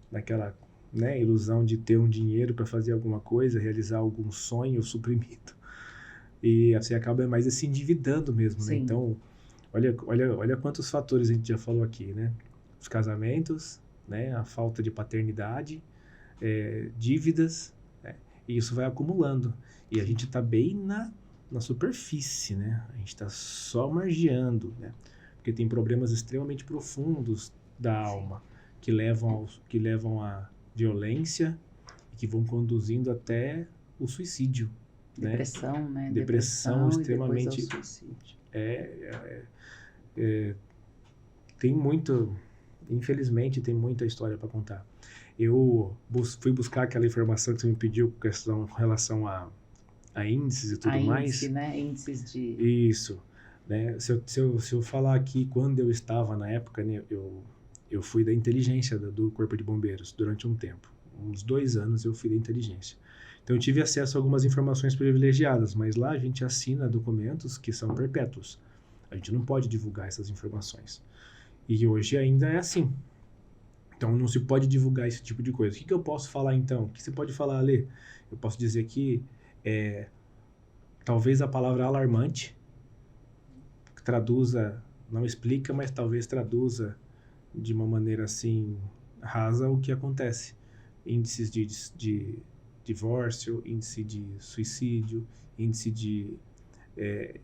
naquela, né, ilusão de ter um dinheiro para fazer alguma coisa, realizar algum sonho suprimido. E você acaba mais se endividando mesmo, né? Sim. Então, olha quantos fatores a gente já falou aqui, né? Os casamentos, né? A falta de paternidade, dívidas, né? E isso vai acumulando. E a gente está bem na superfície, né? A gente está só margeando, né? Porque tem problemas extremamente profundos da alma que levam à violência e que vão conduzindo até o suicídio, Depressão, né? Depressão E depois ao extremamente suicídio. tem muito, infelizmente tem muita história para contar. Eu fui buscar aquela informação que você me pediu com relação a índices e tudo mais. Né? Índices de... Isso, né? Se eu falar aqui quando eu estava na época, né, eu fui da inteligência do Corpo de Bombeiros durante um tempo. Uns 2 anos eu fui da inteligência. Então eu tive acesso a algumas informações privilegiadas, mas lá a gente assina documentos que são perpétuos. A gente não pode divulgar essas informações. E hoje ainda é assim. Então não se pode divulgar esse tipo de coisa. O que eu posso falar então? O que você pode falar, Alê? Eu posso dizer que talvez a palavra alarmante traduza, não explica, mas talvez traduza de uma maneira assim rasa o que acontece. Índices de divórcio, índice de suicídio, índice de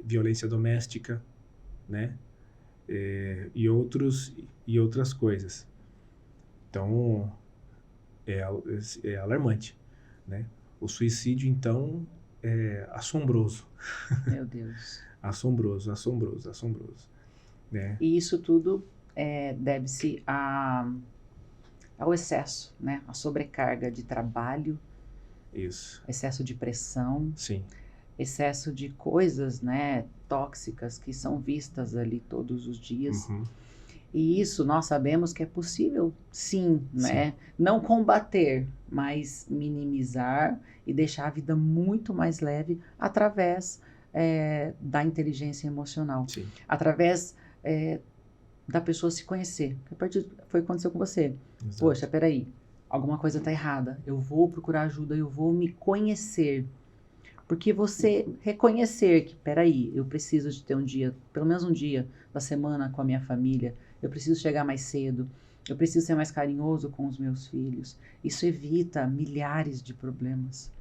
violência doméstica, né? E outras coisas. Então, é alarmante, né? O suicídio, então, é assombroso. Meu Deus. Assombroso, né? E isso tudo deve-se ao excesso, né? A sobrecarga de trabalho, Isso. excesso de pressão, Sim. excesso de coisas, né, tóxicas que são vistas ali todos os dias. Uhum. E isso nós sabemos que é possível, sim, né? Não combater, mas minimizar e deixar a vida muito mais leve através da inteligência emocional. Sim. Através da pessoa se conhecer. Foi o que aconteceu com você. Exato. Poxa, peraí, alguma coisa está errada. Eu vou procurar ajuda, eu vou me conhecer. Porque você reconhecer que, peraí, eu preciso de ter um dia, pelo menos um dia da semana com a minha família, eu preciso chegar mais cedo, eu preciso ser mais carinhoso com os meus filhos. Isso evita milhares de problemas,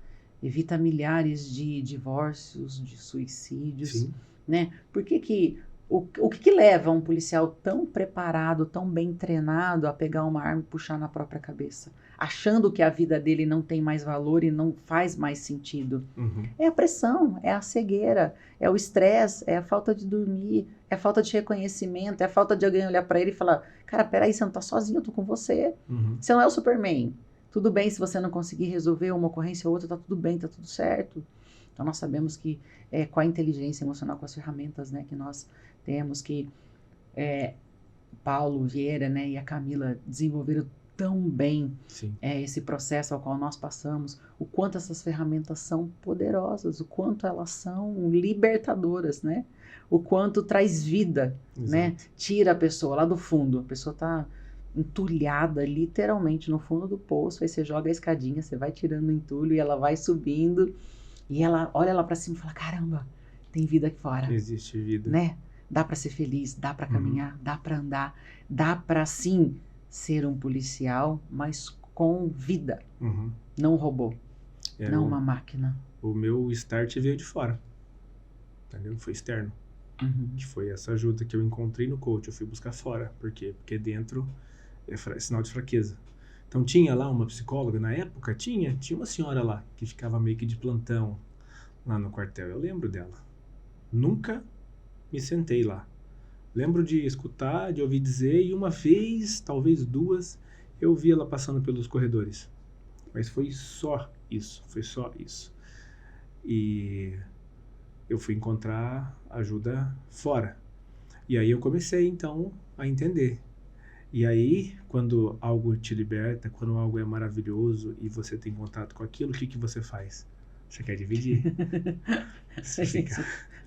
evita milhares de divórcios, de suicídios, Sim. né? Por que O que leva um policial tão preparado, tão bem treinado a pegar uma arma e puxar na própria cabeça? Achando que a vida dele não tem mais valor e não faz mais sentido. Uhum. É a pressão, é a cegueira, é o estresse, é a falta de dormir, é a falta de reconhecimento, é a falta de alguém olhar pra ele e falar, cara, peraí, você não tá sozinho, eu tô com você. Uhum. Você não é o Superman. Tudo bem se você não conseguir resolver uma ocorrência ou outra, tá tudo bem, tá tudo certo. Então nós sabemos que com a inteligência emocional, com as ferramentas, né, que nós temos, que Paulo Vieira, né, e a Camila desenvolveram tão bem Sim. Esse processo ao qual nós passamos, o quanto essas ferramentas são poderosas, o quanto elas são libertadoras, né? O quanto traz vida, Exato. né? Tira a pessoa lá do fundo, a pessoa está entulhada literalmente no fundo do poço, aí você joga a escadinha, você vai tirando o entulho e ela vai subindo e ela olha lá para cima e fala, caramba, tem vida aqui fora. Existe vida. Né? Dá para ser feliz, dá para caminhar, dá para andar, dá para sim ser um policial, mas com vida, Uhum. não um robô, não uma máquina. O meu start veio de fora, entendeu? Foi externo. Uhum. Que foi essa ajuda que eu encontrei no coach, eu fui buscar fora. Por quê? Porque dentro é sinal de fraqueza. Então tinha lá uma psicóloga, na época tinha uma senhora lá, que ficava meio que de plantão lá no quartel, eu lembro dela. Nunca me sentei lá. Lembro de escutar, de ouvir dizer, e uma vez, talvez duas, eu vi ela passando pelos corredores. Mas foi só isso. E eu fui encontrar ajuda fora. E aí eu comecei, então, a entender. E aí, quando algo te liberta, quando algo é maravilhoso e você tem contato com aquilo, o que você faz? Você quer dividir. Você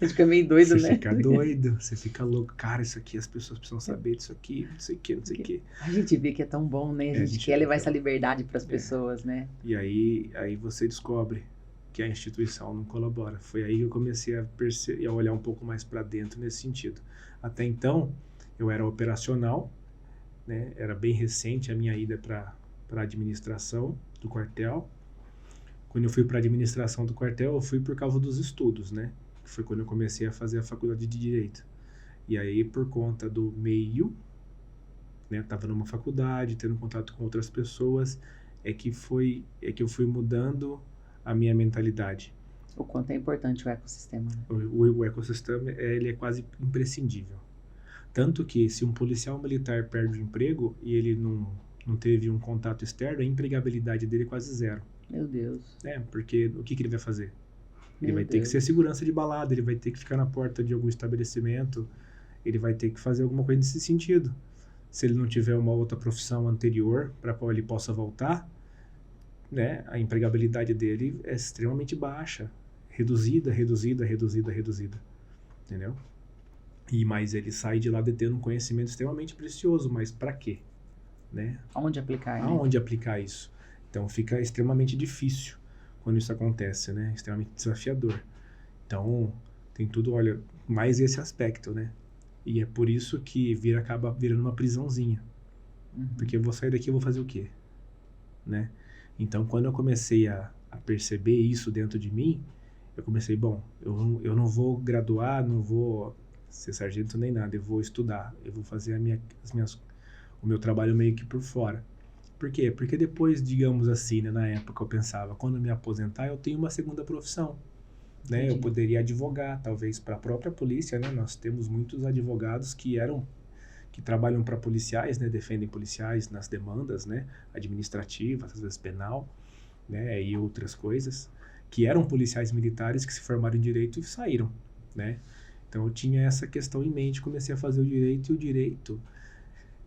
fica meio doido, você né? Fica doido, você fica louco. Cara, isso aqui, as pessoas precisam saber disso aqui, não sei o que. A gente vê que é tão bom, né? A gente quer levar essa liberdade para as pessoas, né? E aí você descobre que a instituição não colabora. Foi aí que eu comecei a olhar um pouco mais para dentro nesse sentido. Até então, eu era operacional, né? Era bem recente a minha ida para a administração do quartel. Quando eu fui para a administração do quartel, eu fui por causa dos estudos, né? Foi quando eu comecei a fazer a faculdade de Direito. E aí, por conta do meio, né? Eu estava numa faculdade, tendo contato com outras pessoas, é que eu fui mudando a minha mentalidade. O quanto é importante o ecossistema, né? O ecossistema, ele é quase imprescindível. Tanto que se um policial militar perde o emprego e ele não teve um contato externo, a empregabilidade dele é quase zero. Meu Deus. Porque o que ele vai fazer? Ele vai ter que ser segurança de balada, ele vai ter que ficar na porta de algum estabelecimento, ele vai ter que fazer alguma coisa nesse sentido. Se ele não tiver uma outra profissão anterior para qual ele possa voltar, né, a empregabilidade dele é extremamente baixa, reduzida, entendeu? Mas ele sai de lá detendo um conhecimento extremamente precioso, mas para quê? Né? Aonde aplicar, né? Aonde aplicar isso? Então fica extremamente difícil quando isso acontece, né? Extremamente desafiador. Então tem tudo, olha, mais esse aspecto, né? E é por isso que acaba virando uma prisãozinha. Uhum. Porque eu vou sair daqui e vou fazer o quê? Né? Então quando eu comecei a perceber isso dentro de mim, eu comecei, bom, eu não vou graduar, não vou ser sargento nem nada, eu vou estudar, eu vou fazer o meu trabalho meio que por fora. Por quê? Porque depois, digamos assim, né, na época eu pensava, quando eu me aposentar eu tenho uma segunda profissão, né? Eu poderia advogar, talvez para a própria polícia, né? Nós temos muitos advogados que trabalham para policiais, né? Defendem policiais nas demandas, né? Administrativas, às vezes penal, né? E outras coisas, que eram policiais militares que se formaram em direito e saíram, né? Então eu tinha essa questão em mente, comecei a fazer o direito, e o direito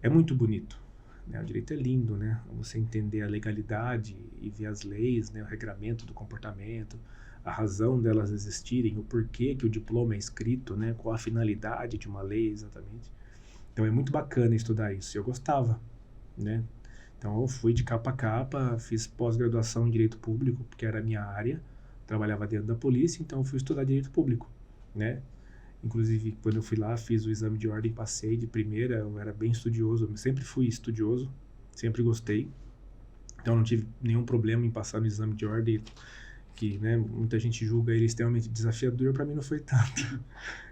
é muito bonito, né? O direito é lindo, né? Você entender a legalidade e ver as leis, né? O regramento do comportamento, a razão delas existirem, o porquê que o diploma é escrito, né? Qual a finalidade de uma lei exatamente. Então é muito bacana estudar isso, eu gostava, né? Então eu fui de capa a capa, fiz pós-graduação em Direito Público, porque era a minha área, trabalhava dentro da polícia, então eu fui estudar Direito Público, né? Inclusive, quando eu fui lá, fiz o exame de ordem, passei de primeira, eu era bem estudioso, eu sempre fui estudioso, sempre gostei. Então não tive nenhum problema em passar no exame de ordem. que, né, muita gente julga ele extremamente desafiador, para mim não foi tanto.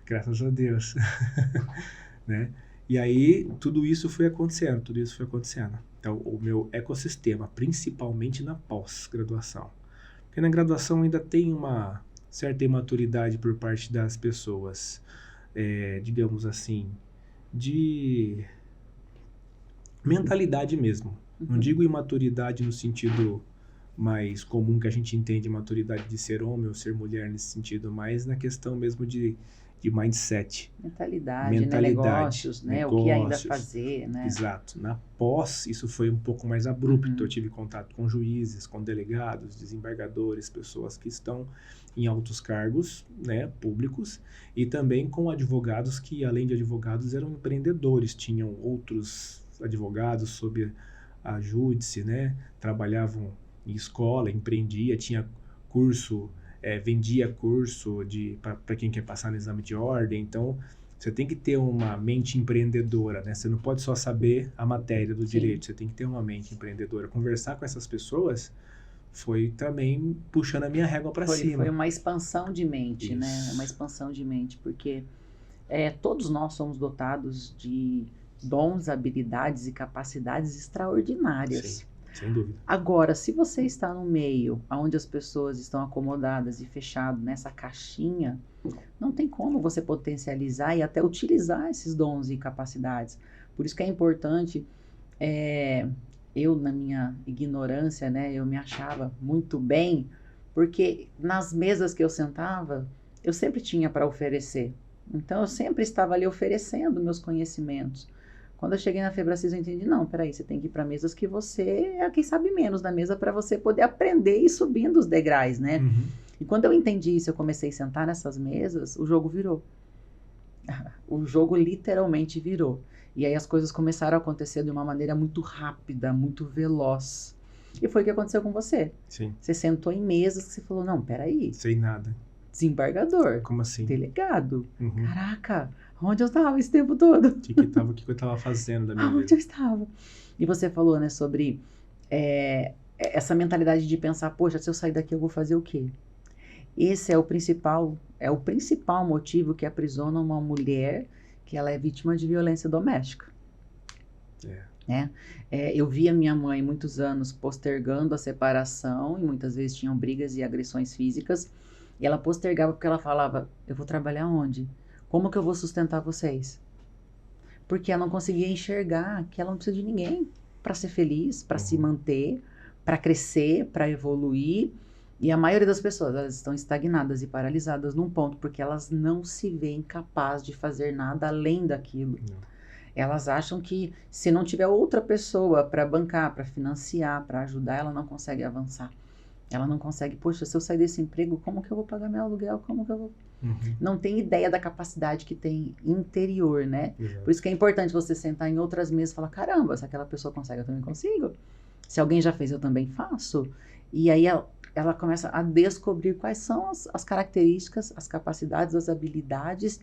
Graças a Deus. Né? E aí, tudo isso foi acontecendo. Então, o meu ecossistema, principalmente na pós-graduação. Porque na graduação ainda tem uma certa imaturidade por parte das pessoas, digamos assim, de mentalidade mesmo. Não digo imaturidade no sentido mais comum que a gente entende, maturidade de ser homem ou ser mulher nesse sentido, mas na questão mesmo de mindset. Mentalidade, né? Negócios, né? O que ainda fazer, né? Exato. Na pós, isso foi um pouco mais abrupto. Eu tive contato com juízes, com delegados, desembargadores, pessoas que estão em altos cargos, né, públicos, e também com advogados que, além de advogados, eram empreendedores, tinham outros advogados sob a júdice, né, trabalhavam em escola, empreendia, tinha curso, vendia curso para quem quer passar no exame de ordem. Então, você tem que ter uma mente empreendedora, né? Você não pode só saber a matéria do direito, você tem que ter uma mente empreendedora. Conversar com essas pessoas foi também puxando a minha régua para cima. Foi uma expansão de mente, né? Uma expansão de mente, porque todos nós somos dotados de dons, habilidades e capacidades extraordinárias. Sim, sem dúvida. Agora, se você está no meio onde as pessoas estão acomodadas e fechado nessa caixinha, não tem como você potencializar e até utilizar esses dons e capacidades. Por isso que é importante, eu na minha ignorância, né, eu me achava muito bem, porque nas mesas que eu sentava, eu sempre tinha para oferecer. Então, eu sempre estava ali oferecendo meus conhecimentos. Quando eu cheguei na Febracis, eu entendi, não, peraí, você tem que ir para mesas que você é quem sabe menos da mesa para você poder aprender e ir subindo os degraus, né? Uhum. E quando eu entendi isso, eu comecei a sentar nessas mesas, o jogo virou. O jogo literalmente virou. E aí as coisas começaram a acontecer de uma maneira muito rápida, muito veloz. E foi o que aconteceu com você. Sim. Você sentou em mesas que você falou, não, peraí. Sem nada. Desembargador. Como assim? Delegado. Uhum. Caraca, onde eu estava esse tempo todo? O que eu estava fazendo da minha vida? Onde eu estava? E você falou, né, sobre essa mentalidade de pensar, poxa, se eu sair daqui eu vou fazer o quê? Esse é o principal motivo que aprisiona uma mulher que ela é vítima de violência doméstica. Né? Eu vi a minha mãe muitos anos postergando a separação e muitas vezes tinham brigas e agressões físicas e ela postergava porque ela falava, eu vou trabalhar onde? Como que eu vou sustentar vocês? Porque ela não conseguia enxergar que ela não precisa de ninguém para ser feliz, para se manter, para crescer, para evoluir. E a maioria das pessoas, elas estão estagnadas e paralisadas num ponto, porque elas não se veem capazes de fazer nada além daquilo. Não. Elas acham que se não tiver outra pessoa para bancar, para financiar, para ajudar, ela não consegue avançar. Ela não consegue, poxa, se eu sair desse emprego, como que eu vou pagar meu aluguel? Como que eu vou... Não tem ideia da capacidade que tem interior, né? Por isso que é importante você sentar em outras mesas e falar, caramba, se aquela pessoa consegue, eu também consigo. Se alguém já fez, eu também faço. E aí ela começa a descobrir quais são as características, as capacidades, as habilidades.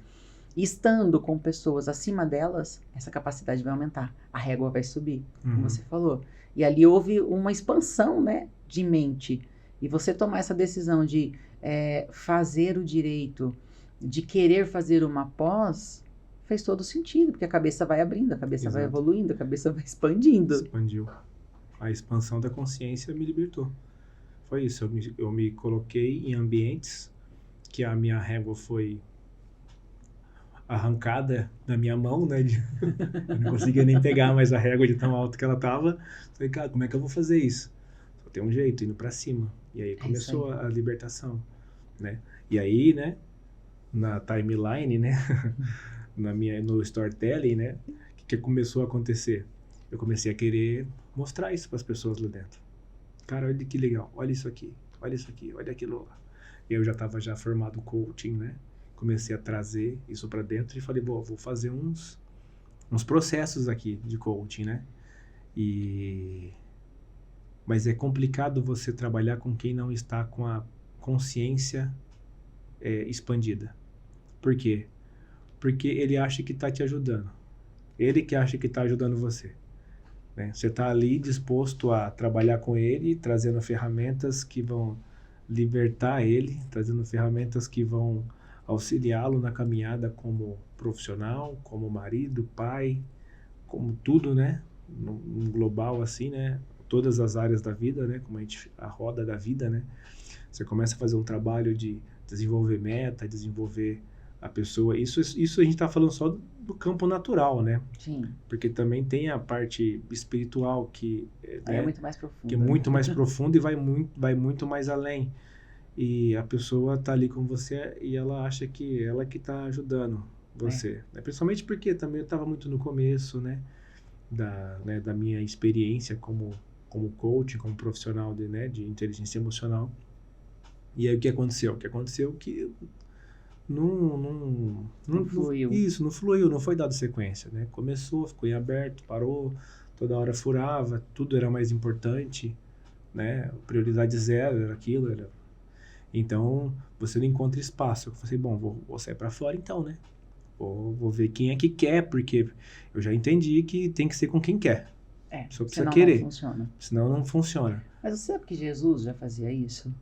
E estando com pessoas acima delas, essa capacidade vai aumentar. A régua vai subir, como você falou. E ali houve uma expansão, né, de mente. E você tomar essa decisão de fazer o direito, de querer fazer uma pós, fez todo sentido, porque a cabeça vai abrindo, a cabeça vai evoluindo, a cabeça vai expandindo. Expandiu. A expansão da consciência me libertou. Foi isso, eu me coloquei em ambientes que a minha régua foi arrancada da minha mão, né? Eu não conseguia nem pegar mais a régua de tão alto que ela tava. Falei, cara, como é que eu vou fazer isso? Só tem um jeito, indo pra cima. E aí começou a libertação, né? E aí, né, na timeline, né, no storytelling, né, o que começou a acontecer? Eu comecei a querer mostrar isso para as pessoas lá dentro. Cara, olha que legal, olha isso aqui, olha aquilo lá. Eu já estava formado coaching, né? Comecei a trazer isso para dentro e falei, vou fazer uns processos aqui de coaching, né? Mas é complicado você trabalhar com quem não está com a consciência expandida. Por quê? Porque ele acha que está te ajudando. Ele que acha que está ajudando você. Né? Você está ali disposto a trabalhar com ele, trazendo ferramentas que vão libertar ele, trazendo ferramentas que vão auxiliá-lo na caminhada como profissional, como marido, pai, como tudo, né? Num global assim, né? Todas as áreas da vida, né? Como a roda da vida, né? Você começa a fazer um trabalho de desenvolver meta, desenvolver a pessoa. Isso a gente está falando só do campo natural, né? Sim. Porque também tem a parte espiritual que, Aí né? é muito mais profunda. Que é muito mais profunda e vai muito mais além. E a pessoa tá ali com você e ela acha que ela que tá ajudando você. Né? Principalmente porque também eu estava muito no começo, né? Da minha experiência como coach, como profissional de inteligência emocional. E aí o que aconteceu? O que aconteceu que Não fluiu. Isso, não fluiu, não foi dado sequência, né? Começou, ficou em aberto, parou, toda hora furava, tudo era mais importante, né? Prioridade zero era aquilo, era... Então, você não encontra espaço. Eu falei, bom, vou sair pra fora então, né? Vou ver quem é que quer, porque eu já entendi que tem que ser com quem quer. Só precisa senão querer. não funciona. Senão não funciona. Mas você sabe que Jesus já fazia isso?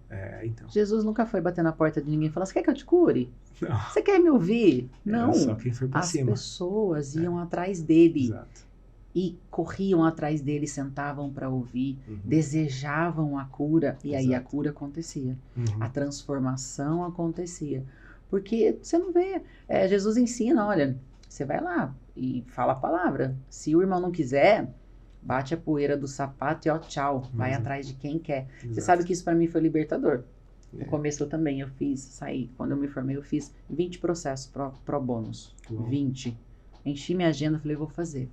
Então. Jesus nunca foi bater na porta de ninguém e falar, você quer que eu te cure? Não. Você quer me ouvir? Não. Só quem foi pra cima. As pessoas iam atrás dele. Exato. E corriam atrás dele, sentavam para ouvir, desejavam a cura, e aí a cura acontecia. A transformação acontecia. Porque você não vê, Jesus ensina, olha, você vai lá e fala a palavra. Se o irmão não quiser, bate a poeira do sapato e ó, tchau, vai atrás de quem quer. Exato. Você sabe que isso para mim foi libertador. No começo eu também, saí, quando eu me formei, eu fiz 20 processos pro bônus. 20. Enchi minha agenda, falei, vou fazer.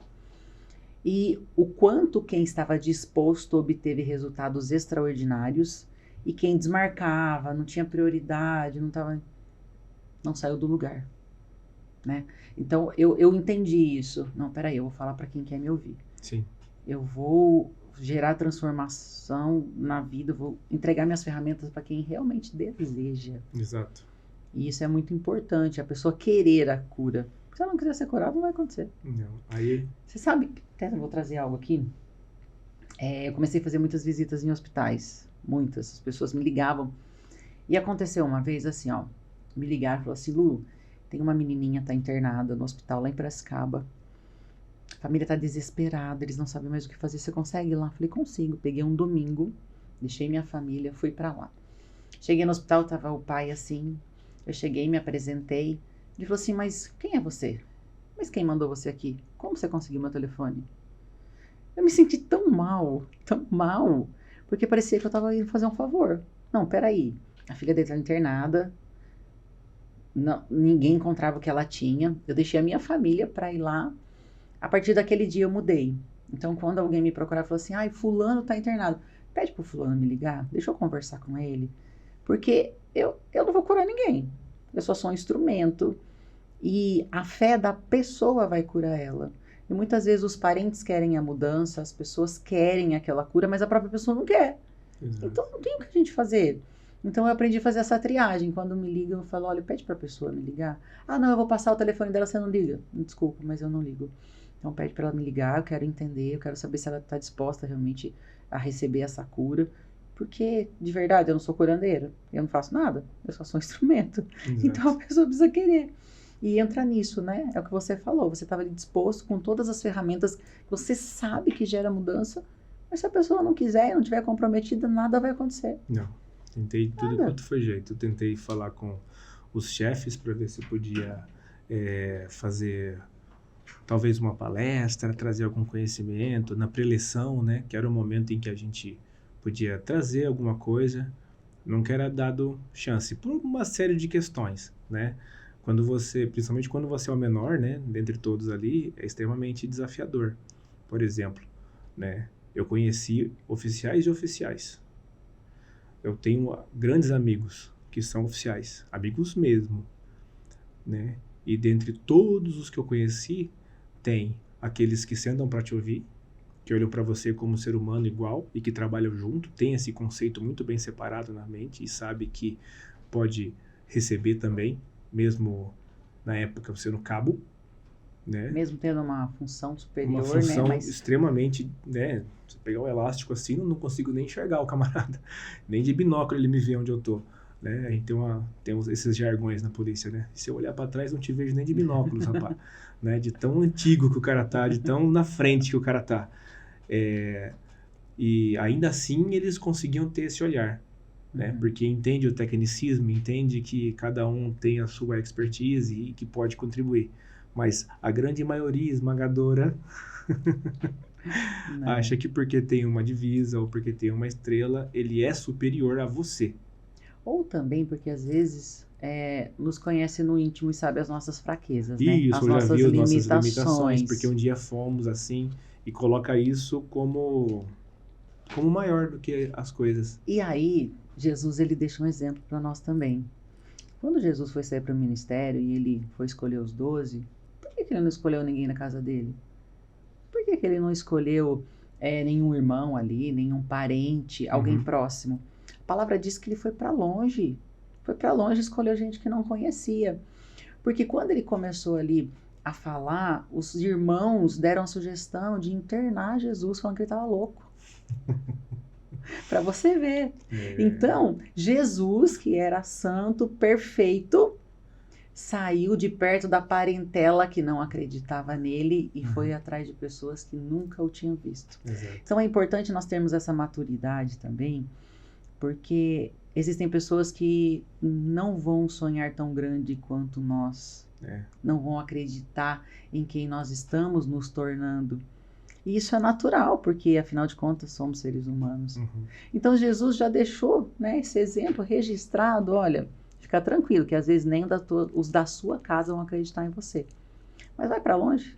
E o quanto quem estava disposto obteve resultados extraordinários e quem desmarcava, não tinha prioridade, não saiu do lugar, né? Então eu entendi isso. Não, peraí, eu vou falar para quem quer me ouvir. Sim. Eu vou gerar transformação na vida, vou entregar minhas ferramentas para quem realmente deseja. Exato. E isso é muito importante, a pessoa querer a cura. Se ela não quiser ser curada, não vai acontecer. Não. Aí... Você sabe, até eu vou trazer algo aqui. Eu comecei a fazer muitas visitas em hospitais. Muitas. As pessoas me ligavam. E aconteceu uma vez assim, ó. Me ligaram e falaram assim, Lu, tem uma menininha, tá internada no hospital lá em Piracicaba. A família tá desesperada, eles não sabem mais o que fazer. Você consegue ir lá? Falei, consigo. Peguei um domingo, deixei minha família, fui pra lá. Cheguei no hospital, tava o pai assim. Eu cheguei, me apresentei. Ele falou assim, mas quem é você? Mas quem mandou você aqui? Como você conseguiu meu telefone? Eu me senti tão mal, porque parecia que eu tava indo fazer um favor. Não, peraí. A filha dele tá internada, não, ninguém encontrava o que ela tinha. Eu deixei a minha família pra ir lá. A partir daquele dia eu mudei. Então, quando alguém me procurava, falou assim, ai, fulano tá internado. Pede pro fulano me ligar, deixa eu conversar com ele. Porque eu não vou curar ninguém. Eu só sou um instrumento. E a fé da pessoa vai curar ela. E muitas vezes os parentes querem a mudança, as pessoas querem aquela cura, mas a própria pessoa não quer. Exato. Então não tem o que a gente fazer. Então eu aprendi a fazer essa triagem. Quando me ligam, eu falo, olha, pede pra pessoa me ligar. Ah, não, eu vou passar o telefone dela, você não liga. Desculpa, mas eu não ligo. Então pede pra ela me ligar, eu quero entender, eu quero saber se ela tá disposta realmente a receber essa cura. Porque, de verdade, eu não sou curandeira. Eu não faço nada. Eu só sou um instrumento. Exato. Então a pessoa precisa querer. E entra nisso, né? É o que você falou. Você estava ali disposto com todas as ferramentas que você sabe que gera mudança, mas se a pessoa não quiser e não estiver comprometida, nada vai acontecer. Não. Tentei tudo quanto foi jeito. Eu tentei falar com os chefes para ver se podia fazer talvez uma palestra, trazer algum conhecimento na preleção, né? Que era o momento em que a gente podia trazer alguma coisa. Nunca era dado chance por uma série de questões, né? Principalmente quando você é o menor, né, dentre todos ali, é extremamente desafiador. Por exemplo, né, eu conheci oficiais de oficiais. Eu tenho grandes amigos que são oficiais, amigos mesmo, né? E dentre todos os que eu conheci, tem aqueles que sentam para te ouvir, que olham para você como ser humano igual e que trabalham junto, tem esse conceito muito bem separado na mente e sabe que pode receber também, mesmo na época você no cabo, né? Mesmo tendo uma função superior, Uma função né? Mas extremamente, né? Se pegar o elástico assim, eu não consigo nem enxergar o camarada. Nem de binóculo ele me vê onde eu tô. Né? A gente tem esses jargões na polícia, né? Se eu olhar para trás, não te vejo nem de binóculos, rapaz. Né? De tão antigo que o cara tá, de tão na frente que o cara tá. E ainda assim eles conseguiam ter esse olhar, né? Porque entende o tecnicismo, entende que cada um tem a sua expertise e que pode contribuir. Mas a grande maioria esmagadora não. acha que porque tem uma divisa ou porque tem uma estrela, ele é superior a você. Ou também porque às vezes nos conhece no íntimo e sabe as nossas fraquezas, né? Isso, As eu já vi nossas as nossas limitações, porque limitações. um dia fomos assim e coloca isso como maior do que as coisas. E aí, Jesus ele deixa um exemplo para nós também. Quando Jesus foi sair para o ministério e ele foi escolher os 12, por que ele não escolheu ninguém na casa dele? Por que ele não escolheu nenhum irmão ali, nenhum parente, alguém próximo? A palavra diz que ele foi para longe. Foi para longe, escolheu gente que não conhecia. Porque quando ele começou ali a falar, os irmãos deram a sugestão de internar Jesus, falando que ele estava louco. Para você ver. Então, Jesus, que era santo, perfeito, saiu de perto da parentela que não acreditava nele e foi atrás de pessoas que nunca o tinham visto. Exato. Então é importante nós termos essa maturidade também, porque existem pessoas que não vão sonhar tão grande quanto nós, não vão acreditar em quem nós estamos nos tornando. E isso é natural, porque afinal de contas somos seres humanos. Então Jesus já deixou, né, esse exemplo registrado, olha, fica tranquilo, que às vezes nem os da sua casa vão acreditar em você. Mas vai para longe.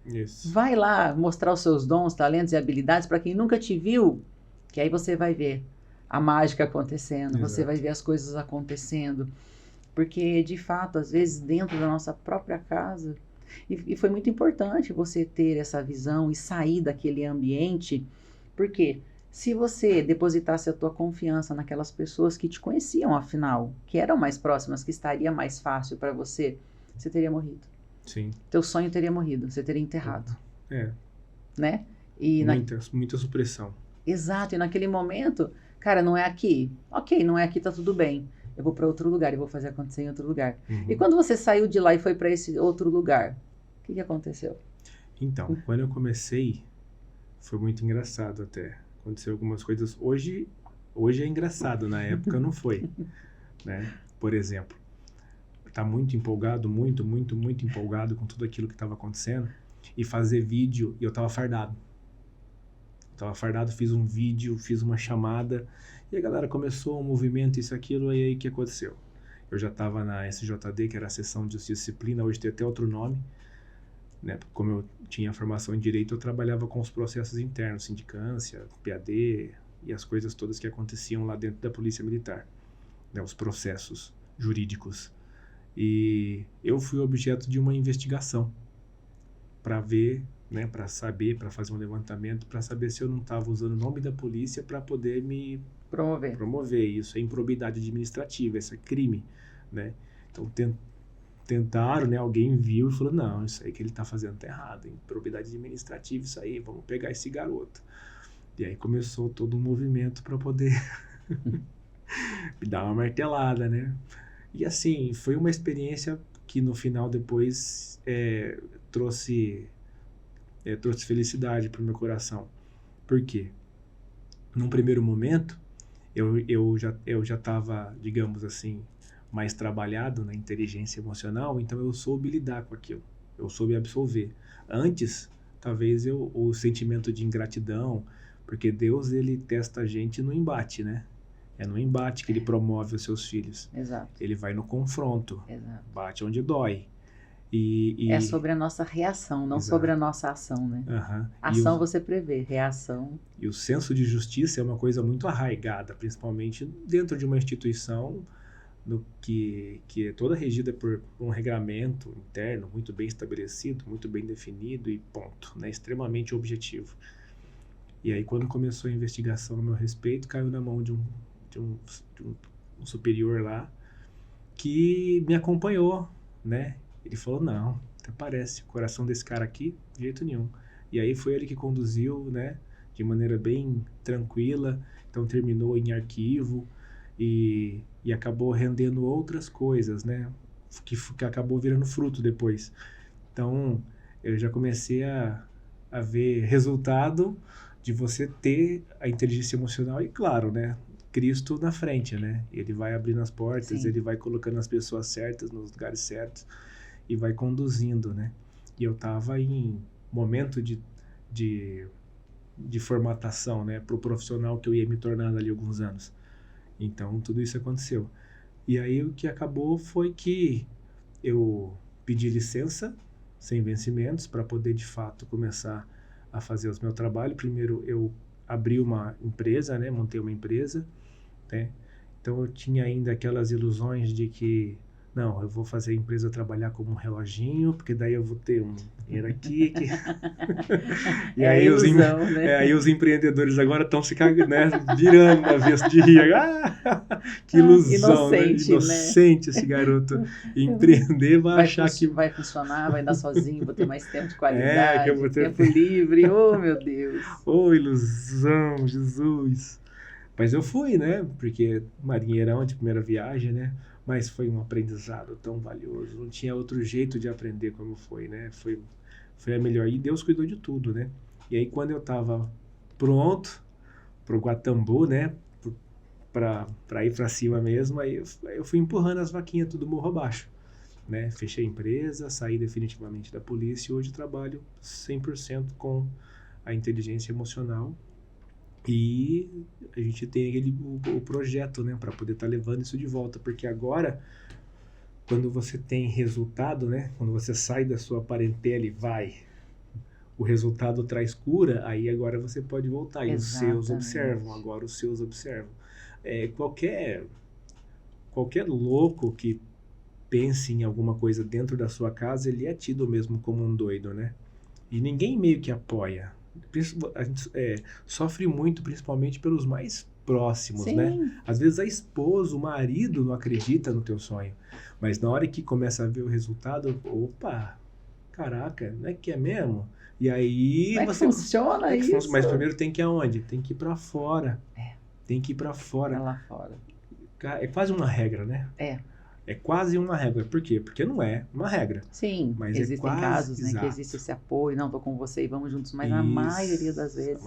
Isso. Vai lá mostrar os seus dons, talentos e habilidades para quem nunca te viu, que aí você vai ver a mágica acontecendo, Exato. Você vai ver as coisas acontecendo. Porque, de fato, às vezes dentro da nossa própria casa, e foi muito importante você ter essa visão e sair daquele ambiente, porque se você depositasse a tua confiança naquelas pessoas que te conheciam, afinal, que eram mais próximas, que estaria mais fácil para você, você teria morrido. Sim. Teu sonho teria morrido, você teria enterrado. Né? E muita supressão. Exato, e naquele momento, cara, não é aqui. Ok, não é aqui, tá tudo bem. Eu vou para outro lugar, eu vou fazer acontecer em outro lugar. E quando você saiu de lá e foi para esse outro lugar, o que aconteceu? Então, quando eu comecei, foi muito engraçado até. Aconteceu algumas coisas. Hoje é engraçado, na época não foi. Né? Por exemplo, tá muito empolgado, muito empolgado com tudo aquilo que estava acontecendo, e fazer vídeo, e eu tava fardado. Fiz um vídeo, fiz uma chamada, e a galera começou um movimento, isso, aquilo, e aí o que aconteceu? Eu já estava na SJD, que era a Seção de Justiça e Disciplina, hoje tem até outro nome, né? Como eu tinha formação em Direito, eu trabalhava com os processos internos, sindicância, PAD, e as coisas todas que aconteciam lá dentro da Polícia Militar, né? Os processos jurídicos. E eu fui objeto de uma investigação para ver, né, para saber, para fazer um levantamento, para saber se eu não estava usando o nome da polícia para poder me promover. Isso é improbidade administrativa, isso é crime, né? Então tentaram, né, alguém viu e falou, não, isso aí que ele está fazendo tá errado, improbidade administrativa, isso aí, vamos pegar esse garoto. E aí começou todo um movimento para poder me dar uma martelada, né? E assim, foi uma experiência que no final depois trouxe felicidade para o meu coração. Por quê? Num primeiro momento, eu já estava, digamos assim, mais trabalhado na inteligência emocional, então eu soube lidar com aquilo. Eu soube absolver. Antes, talvez o sentimento de ingratidão, porque Deus, ele testa a gente no embate, né? É no embate que ele promove os seus filhos. Exato. Ele vai no confronto. Exato. Bate onde dói. É sobre a nossa reação, não sobre a nossa ação, né? Ação você prevê, reação... E o senso de justiça é uma coisa muito arraigada, principalmente dentro de uma instituição que é toda regida por um regramento interno muito bem estabelecido, muito bem definido e ponto, né? Extremamente objetivo. E aí, quando começou a investigação a meu respeito, caiu na mão de um superior lá que me acompanhou, né? Ele falou, não, até parece, o coração desse cara aqui, de jeito nenhum. E aí foi ele que conduziu, né, de maneira bem tranquila, então terminou em arquivo e acabou rendendo outras coisas, né, que acabou virando fruto depois. Então, eu já comecei a ver resultado de você ter a inteligência emocional e, claro, né, Cristo na frente, né? Ele vai abrindo as portas, Sim. ele vai colocando as pessoas certas nos lugares certos e vai conduzindo, né? E eu estava em momento de formatação, né, para o profissional que eu ia me tornando ali alguns anos. Então, tudo isso aconteceu. E aí, o que acabou foi que eu pedi licença, sem vencimentos, para poder, de fato, começar a fazer o meu trabalho. Primeiro, eu abri uma empresa, né, montei uma empresa, né? Então, eu tinha ainda aquelas ilusões de que, não, eu vou fazer a empresa trabalhar como um reloginho, porque daí eu vou ter um dinheiro aqui. E É a aí, ilusão, né? aí os empreendedores agora estão se né, virando na vez de rir. Que ilusão, né? Inocente, né? Inocente esse garoto. Empreender vai achar que... Vai funcionar, vai andar sozinho, vou ter mais tempo de que qualidade, eu vou ter tempo livre. Oh, meu Deus. Oh, ilusão, Jesus. Mas eu fui, né? Porque marinheirão de primeira viagem, né? Mas foi um aprendizado tão valioso. Não tinha outro jeito de aprender como foi, né? Foi a melhor. E Deus cuidou de tudo, né? E aí, quando eu estava pronto pro Guatambu, né? Para ir para cima mesmo, aí eu fui empurrando as vaquinhas tudo morro abaixo, né? Fechei a empresa, saí definitivamente da polícia e hoje trabalho 100% com a inteligência emocional. E a gente tem o projeto, né, para poder estar levando isso de volta, porque agora, quando você tem resultado, né, quando você sai da sua parentela e vai, o resultado traz cura, aí agora você pode voltar. E os seus observam, agora os seus observam. Qualquer louco que pense em alguma coisa dentro da sua casa, ele é tido mesmo como um doido, né? E ninguém meio que apoia. A gente sofre muito, principalmente pelos mais próximos, Sim. Né? Às vezes a esposa, o marido não acredita no teu sonho. Mas na hora que começa a ver o resultado, opa, caraca, não é que é mesmo? E aí Como é que funciona isso? Mas primeiro tem que ir aonde? Tem que ir pra fora. Tem que ir pra fora. É lá fora. É quase uma regra, né? É quase uma regra. Por quê? Porque não é uma regra. Sim, mas existem casos, né, que existe esse apoio, não, tô com você e vamos juntos, mas na maioria das vezes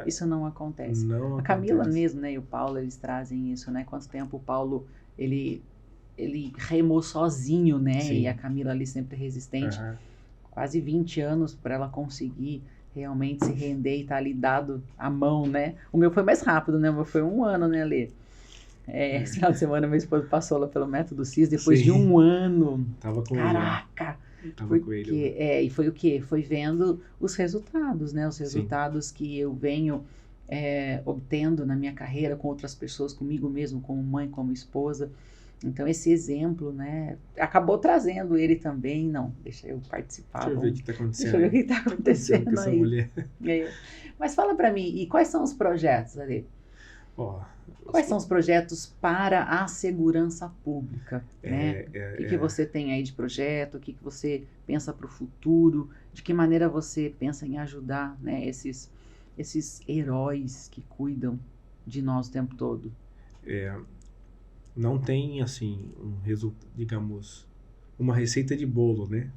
isso não acontece. A Camila mesmo, né, e o Paulo, eles trazem isso, né? Quanto tempo o Paulo, ele remou sozinho, né? Sim. E a Camila ali sempre resistente. Quase 20 anos para ela conseguir realmente se render e estar ali dado a mão, né? O meu foi mais rápido, né? O meu foi 1 ano, né, Lê? Esse final de semana meu esposo passou lá pelo método CIS depois de 1 ano. Tava com Caraca! ele. Tava com ele. E foi o quê? Foi vendo os resultados, né? Os resultados que eu venho obtendo na minha carreira com outras pessoas, comigo mesmo, como mãe, como esposa. Então, esse exemplo, né? Acabou trazendo ele também. Não, deixa eu participar. Deixa eu ver o que está acontecendo. Deixa eu ver o que está acontecendo com essa mulher. Mas fala para mim, e quais são os projetos ali? Quais são os projetos para a segurança pública? Né? O que você tem aí de projeto? O que você pensa para o futuro? De que maneira você pensa em ajudar, né, esses heróis que cuidam de nós o tempo todo? Não tem, assim, digamos, uma receita de bolo, né?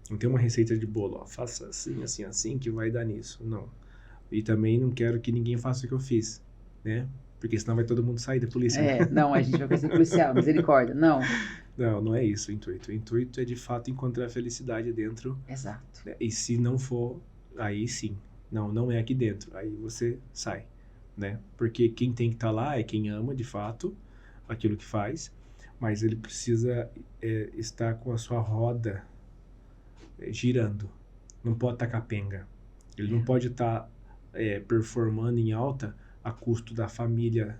Não tem uma receita de bolo, ó, faça assim, assim, assim, que vai dar nisso. Não. E também não quero que ninguém faça o que eu fiz, né? Porque senão vai todo mundo sair da polícia. Não, a gente vai fazer policial, misericórdia, não. Não é isso o intuito. O intuito é, de fato, encontrar a felicidade dentro. Exato. Né? E se não for, aí sim. Não é aqui dentro. Aí você sai, né? Porque quem tem que estar lá é quem ama, de fato, aquilo que faz, mas ele precisa estar com a sua roda girando. Não pode estar capenga. Ele não pode estar performando em alta a custo da família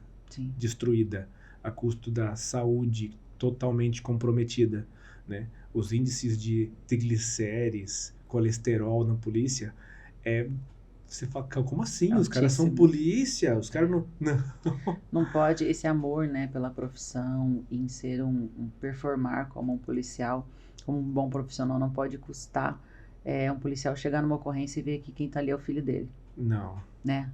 destruída, a custo da saúde totalmente comprometida, né? Os índices de triglicérides, colesterol na polícia Você fala, como assim? Os caras são Altíssimo. polícia, os caras não... Não pode esse amor, né, pela profissão, em ser performar como um policial, como um bom profissional, não pode custar um policial chegar numa ocorrência e ver que quem tá ali é o filho dele, Não. né?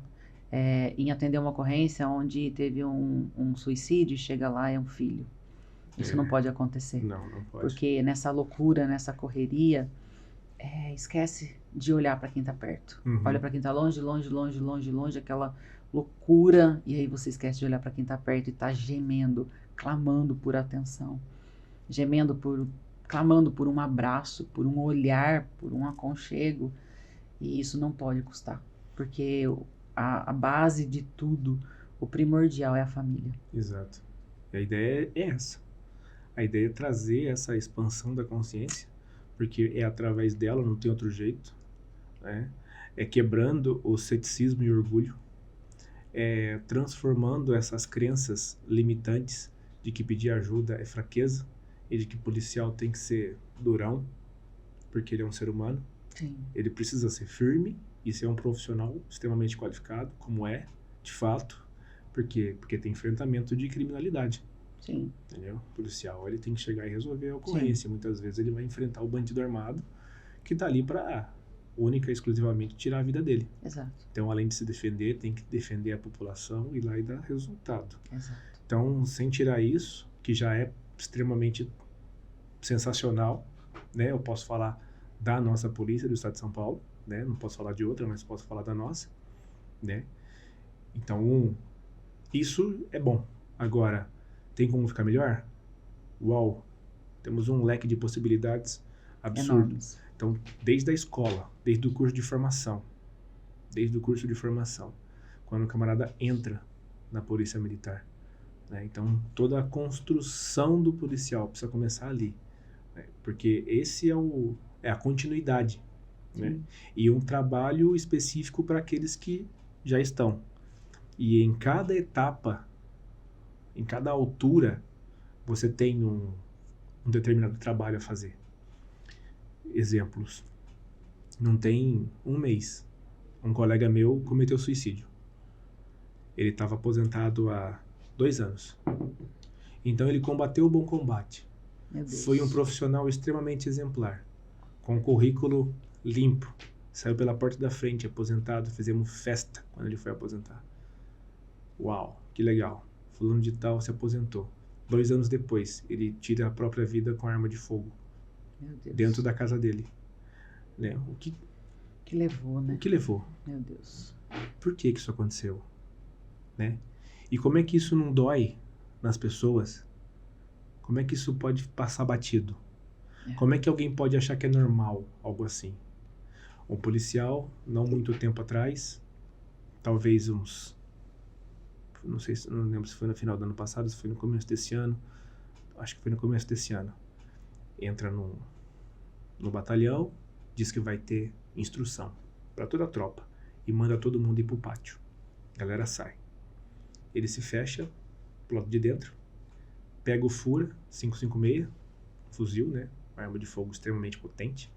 Em atender uma ocorrência onde teve um suicídio, chega lá é um filho. Isso não pode acontecer. Não pode. Porque nessa loucura, nessa correria, esquece de olhar para quem tá perto. Uhum. Olha para quem tá longe, longe, longe, longe, longe, aquela loucura, e aí você esquece de olhar para quem tá perto e tá gemendo, clamando por atenção, clamando por um abraço, por um olhar, por um aconchego, e isso não pode custar, porque a base de tudo, o primordial é a família. Exato. E a ideia é essa. A ideia é trazer essa expansão da consciência, porque é através dela, não tem outro jeito, né? É quebrando o ceticismo e o orgulho, é transformando essas crenças limitantes de que pedir ajuda é fraqueza e de que policial tem que ser durão, porque ele é um ser humano. Sim. Ele precisa ser firme e ser um profissional extremamente qualificado, como é, de fato. Por quê? Porque tem enfrentamento de criminalidade. Sim. Entendeu? O policial, ele tem que chegar e resolver a ocorrência. Sim. Muitas vezes ele vai enfrentar o bandido armado que tá ali para única e exclusivamente tirar a vida dele. Exato. Então, além de se defender, tem que defender a população e ir lá e dar resultado. Exato. Então, sem tirar isso, que já é extremamente sensacional, né? Eu posso falar da nossa polícia do estado de São Paulo, né? Não posso falar de outra, mas posso falar da nossa, né? Então, isso é bom. Agora, tem como ficar melhor? Uau! Temos um leque de possibilidades absurdo. Enormes. Então, desde a escola, desde o curso de formação, quando o camarada entra na polícia militar, né? Então, toda a construção do policial precisa começar ali, né? Porque esse é a continuidade, né? E um trabalho específico para aqueles que já estão. E em cada etapa, em cada altura, você tem um determinado trabalho a fazer. Exemplos. Não tem um mês, um colega meu cometeu suicídio. Ele estava aposentado há 2 anos. Então ele combateu o bom combate. Foi um profissional extremamente exemplar, com currículo limpo. Saiu pela porta da frente, aposentado. Fizemos festa quando ele foi aposentar. Uau, que legal. Fulano de tal se aposentou. 2 anos depois, ele tira a própria vida com arma de fogo. Meu Deus. Dentro da casa dele. Né? O que levou, né? O que levou? Meu Deus. Por que isso aconteceu? Né? E como é que isso não dói nas pessoas? Como é que isso pode passar batido? Como é que alguém pode achar que é normal algo assim? Um policial, não muito tempo atrás, talvez não sei, não lembro se foi no final do ano passado, se foi no começo desse ano, acho que foi no começo desse ano, entra no batalhão, diz que vai ter instrução para toda a tropa e manda todo mundo ir pro pátio. A galera sai. Ele se fecha pro lado de dentro, pega o fura 5.56, fuzil, né, uma arma de fogo extremamente potente,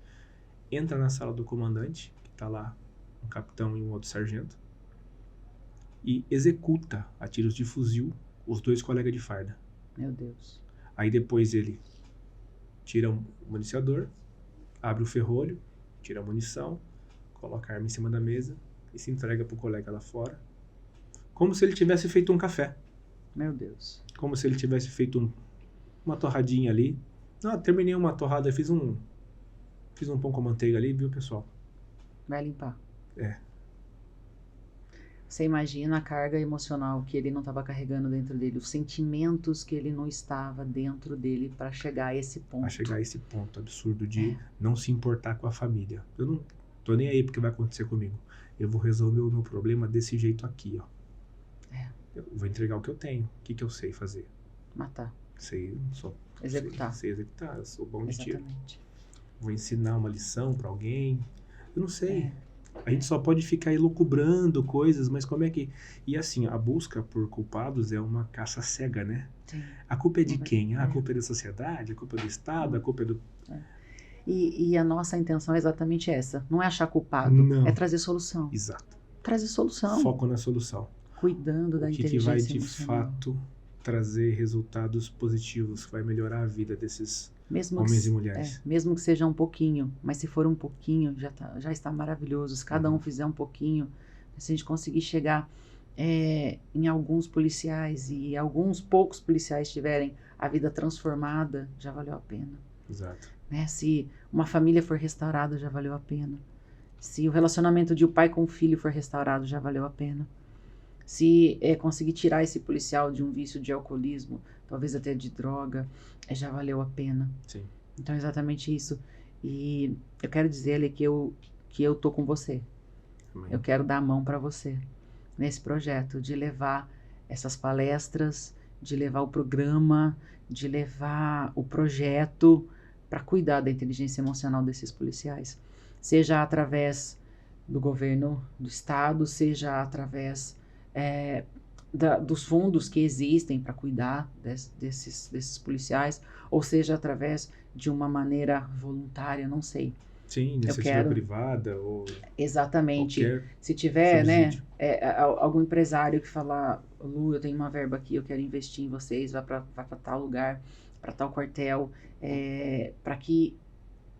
entra na sala do comandante, que tá lá um capitão e um outro sargento, e executa a tiros de fuzil os 2 colegas de farda. Meu Deus. Aí depois ele tira o municiador, abre o ferrolho, tira a munição, coloca a arma em cima da mesa e se entrega pro colega lá fora, como se ele tivesse feito um café. Meu Deus. Como se ele tivesse feito uma torradinha ali. Terminei uma torrada, fiz um pão com manteiga ali, viu, pessoal? Vai limpar. É. Você imagina a carga emocional que ele não estava carregando dentro dele, os sentimentos que ele não estava dentro dele para chegar a esse ponto. Para chegar a esse ponto absurdo de não se importar com a família. Eu não tô nem aí porque vai acontecer comigo. Eu vou resolver o meu problema desse jeito aqui, ó. Eu vou entregar o que eu tenho. O que eu sei fazer? Matar. Executar. Sei executar. Eu sou bom de tiro. Exatamente. Vou ensinar uma lição para alguém. Eu não sei. A gente só pode ficar elucubrando coisas, mas como é que... E assim, a busca por culpados é uma caça cega, né? Sim. A culpa é de quem? A culpa é da sociedade? A culpa é do Estado? A culpa é do... E a nossa intenção é exatamente essa. Não é achar culpado, Não. é trazer solução. Exato. Trazer solução. Foco na solução. Cuidando da O que inteligência vai de emocional. fato trazer resultados positivos, que vai melhorar a vida desses Mesmo homens que, e mulheres. mesmo que seja um pouquinho, mas se for um pouquinho, já está maravilhoso. Se cada um fizer um pouquinho, se a gente conseguir chegar em alguns policiais e alguns poucos policiais tiverem a vida transformada, já valeu a pena. Exato. Né? Se uma família for restaurada, já valeu a pena. Se o relacionamento de um pai com o filho for restaurado, já valeu a pena. Se conseguir tirar esse policial de um vício de alcoolismo, talvez até de droga, já valeu a pena. Sim. Então é exatamente isso. E eu quero dizer-lhe que eu tô com você. Amém. Eu quero dar a mão para você nesse projeto de levar essas palestras, de levar o programa, de levar o projeto para cuidar da inteligência emocional desses policiais. Seja através do governo do estado, seja através dos fundos que existem para cuidar desses policiais, ou seja através de uma maneira voluntária, não sei. Sim, iniciativa privada ou exatamente. qualquer se tiver, subsídio. Algum empresário que falar, Lu, eu tenho uma verba aqui, eu quero investir em vocês, vai para tal lugar, para tal quartel, para que,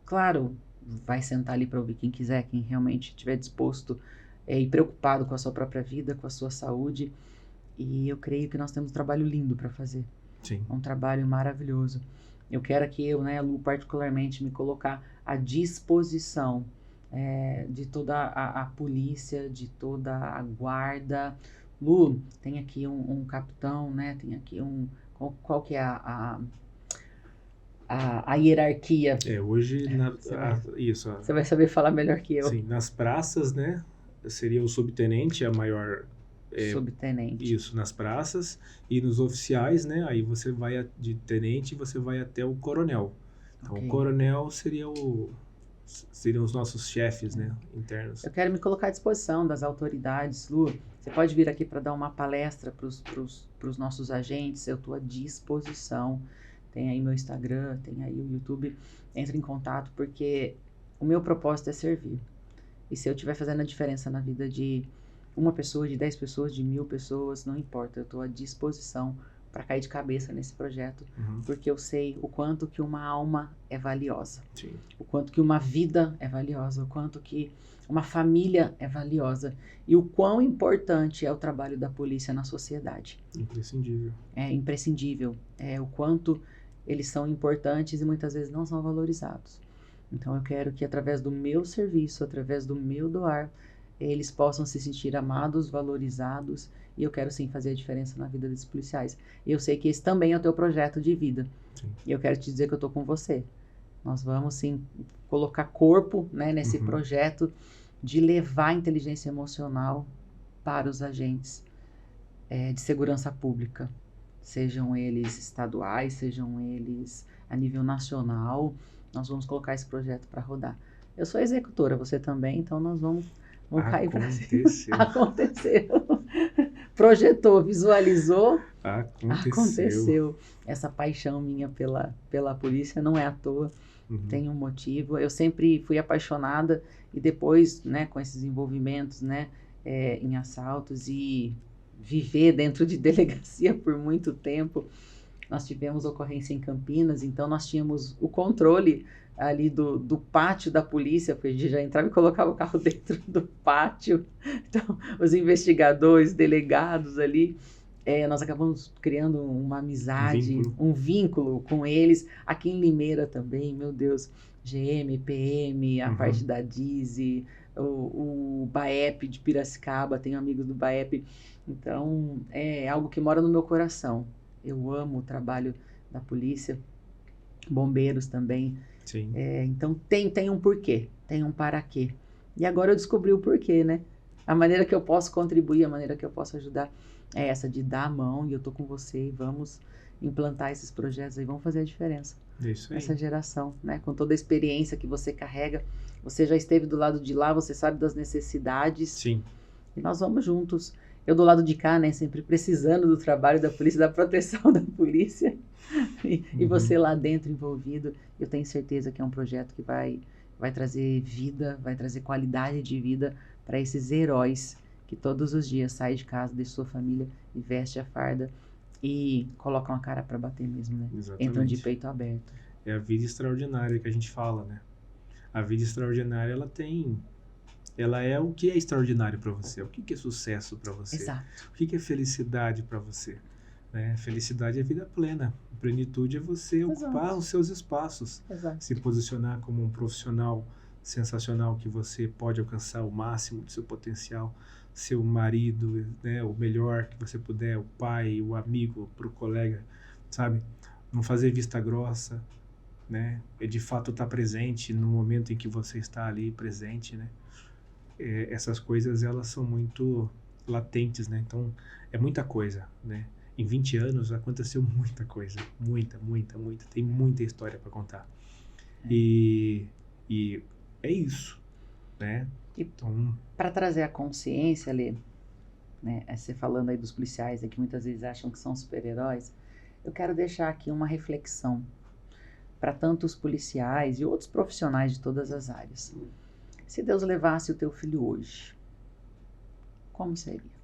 claro, vai sentar ali para ouvir quem quiser, quem realmente estiver disposto e preocupado com a sua própria vida, com a sua saúde. E eu creio que nós temos um trabalho lindo para fazer. Sim. Um trabalho maravilhoso. Eu quero que eu, Lu, particularmente, me colocar à disposição de toda a polícia, de toda a guarda. Lu, tem aqui um capitão, né? Tem aqui qual que é a hierarquia? Hoje, isso. Você vai saber falar melhor que eu. Sim, nas praças, né? Seria o subtenente, a maior... subtenente. Isso, nas praças. E nos oficiais, né? Aí você vai de tenente e você vai até o coronel. Então, o coronel seriam os nossos chefes, né? Internos. Eu quero me colocar à disposição das autoridades. Lu, você pode vir aqui para dar uma palestra para os nossos agentes. Eu estou à disposição. Tem aí meu Instagram, tem aí o YouTube. Entre em contato, porque o meu propósito é servir. E se eu estiver fazendo a diferença na vida de uma pessoa, de 10 pessoas, de 1000 pessoas, não importa. Eu estou à disposição para cair de cabeça nesse projeto, porque eu sei o quanto que uma alma é valiosa. Sim. O quanto que uma vida é valiosa, o quanto que uma família é valiosa e o quão importante é o trabalho da polícia na sociedade. Imprescindível. É imprescindível. O quanto eles são importantes e muitas vezes não são valorizados. Então eu quero que através do meu serviço, através do meu doar, eles possam se sentir amados, valorizados, e eu quero sim fazer a diferença na vida desses policiais. E eu sei que esse também é o teu projeto de vida. Sim. E eu quero te dizer que eu estou com você. Nós vamos sim colocar corpo, né, nesse projeto de levar a inteligência emocional para os agentes de segurança pública. Sejam eles estaduais, sejam eles a nível nacional. Nós vamos colocar esse projeto para rodar. Eu sou executora, você também, então nós vamos cair para cima. Aconteceu. Projetou, visualizou. Aconteceu. Essa paixão minha pela polícia não é à toa. Tem um motivo. Eu sempre fui apaixonada e depois, né, com esses envolvimentos, né, em assaltos e viver dentro de delegacia por muito tempo, nós tivemos ocorrência em Campinas, então nós tínhamos o controle ali do pátio da polícia, porque a gente já entrava e colocava o carro dentro do pátio. Então, os investigadores, delegados ali, nós acabamos criando uma amizade, um vínculo com eles. Aqui em Limeira também, meu Deus, GM, PM, a parte da DISE, o BAEP de Piracicaba, tenho amigos do BAEP. Então, é algo que mora no meu coração. Eu amo o trabalho da polícia, bombeiros também. Sim. Então, tem um porquê, tem um para quê. E agora eu descobri o porquê, né? A maneira que eu posso contribuir, a maneira que eu posso ajudar é essa, de dar a mão, e eu tô com você, e vamos implantar esses projetos aí, vamos fazer a diferença. Isso aí. Essa geração, né? Com toda a experiência que você carrega, você já esteve do lado de lá, você sabe das necessidades. Sim. E nós vamos juntos. Eu do lado de cá, né, sempre precisando do trabalho da polícia, da proteção da polícia. E você lá dentro envolvido, eu tenho certeza que é um projeto que vai trazer vida, vai trazer qualidade de vida para esses heróis que todos os dias saem de casa, de sua família e veste a farda e colocam a cara para bater mesmo, né? Exatamente. Entram de peito aberto. É a vida extraordinária que a gente fala, né? A vida extraordinária, ela é o que é extraordinário para você, o que é sucesso para você, Exato. o que é felicidade para você, né? Felicidade é vida plena, plenitude é você ocupar os seus espaços, se posicionar como um profissional sensacional que você pode alcançar o máximo do seu potencial, seu marido, né, o melhor que você puder, o pai, o amigo, pro colega, sabe? Não fazer vista grossa, né? É de fato estar presente no momento em que você está ali presente, né? Essas coisas, elas são muito latentes, né? Então, é muita coisa, né? Em 20 anos aconteceu muita coisa, muita. Tem muita história para contar. E é isso, né? Então, para trazer a consciência, Lê, né? Você falando aí dos policiais, que muitas vezes acham que são super-heróis, eu quero deixar aqui uma reflexão para tantos policiais e outros profissionais de todas as áreas. Se Deus levasse o teu filho hoje, como seria?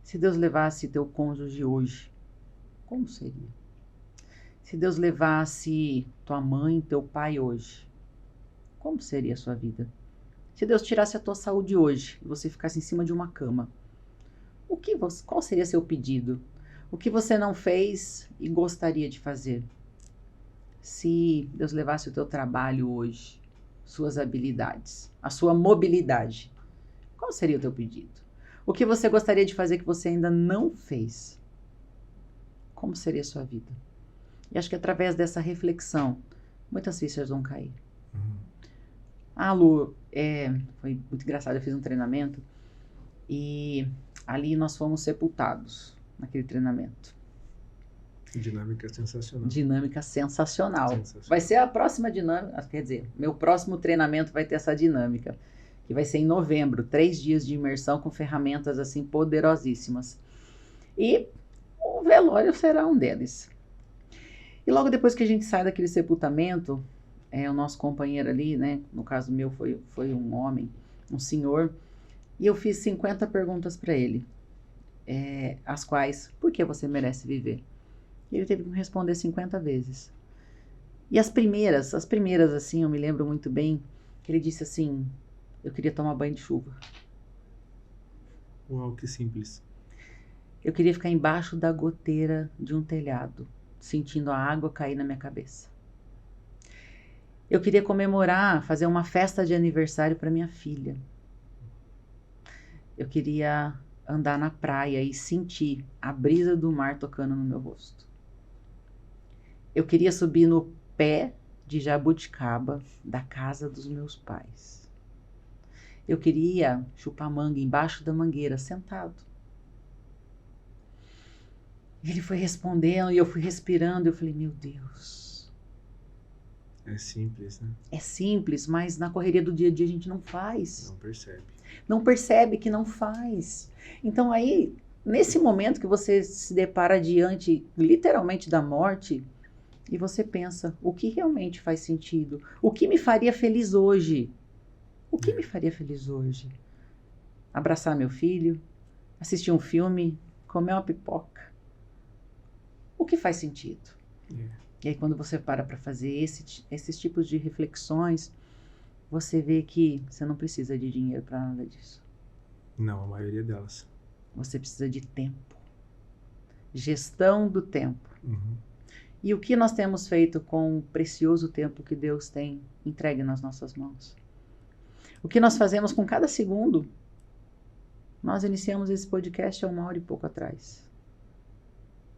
Se Deus levasse teu cônjuge hoje, como seria? Se Deus levasse tua mãe, teu pai hoje, como seria a sua vida? Se Deus tirasse a tua saúde hoje e você ficasse em cima de uma cama, qual seria seu pedido? O que você não fez e gostaria de fazer? Se Deus levasse o teu trabalho hoje, suas habilidades, a sua mobilidade, qual seria o teu pedido? O que você gostaria de fazer que você ainda não fez? Como seria a sua vida? E acho que através dessa reflexão, muitas fichas vão cair. Lu, foi muito engraçado, eu fiz um treinamento e ali nós fomos sepultados naquele treinamento. Dinâmica sensacional. Dinâmica sensacional. Vai ser a próxima dinâmica, quer dizer, meu próximo treinamento vai ter essa dinâmica, que vai ser em novembro, 3 dias de imersão com ferramentas assim poderosíssimas. E o velório será um deles. E logo depois que a gente sai daquele sepultamento, o nosso companheiro ali, né, no caso meu foi um homem, um senhor, e eu fiz 50 perguntas para ele, as quais, por que você merece viver? E ele teve que me responder 50 vezes. E as primeiras assim, eu me lembro muito bem, que ele disse assim, eu queria tomar banho de chuva. Uau, que simples. Eu queria ficar embaixo da goteira de um telhado, sentindo a água cair na minha cabeça. Eu queria comemorar, fazer uma festa de aniversário para minha filha. Eu queria andar na praia e sentir a brisa do mar tocando no meu rosto. Eu queria subir no pé de jabuticaba da casa dos meus pais. Eu queria chupar manga embaixo da mangueira, sentado. Ele foi respondendo e eu fui respirando. Eu falei, meu Deus. É simples, né? É simples, mas na correria do dia a dia a gente não faz. Não percebe. Não percebe que não faz. Então aí, nesse momento que você se depara diante, literalmente, da morte, e você pensa, o que realmente faz sentido? O que me faria feliz hoje? O que me faria feliz hoje? Abraçar meu filho? Assistir um filme? Comer uma pipoca? O que faz sentido? E aí quando você para fazer esses tipos de reflexões, você vê que você não precisa de dinheiro para nada disso. Não, a maioria delas. Você precisa de tempo. Gestão do tempo. E o que nós temos feito com o precioso tempo que Deus tem entregue nas nossas mãos? O que nós fazemos com cada segundo? Nós iniciamos esse podcast há 1 hora e pouco atrás.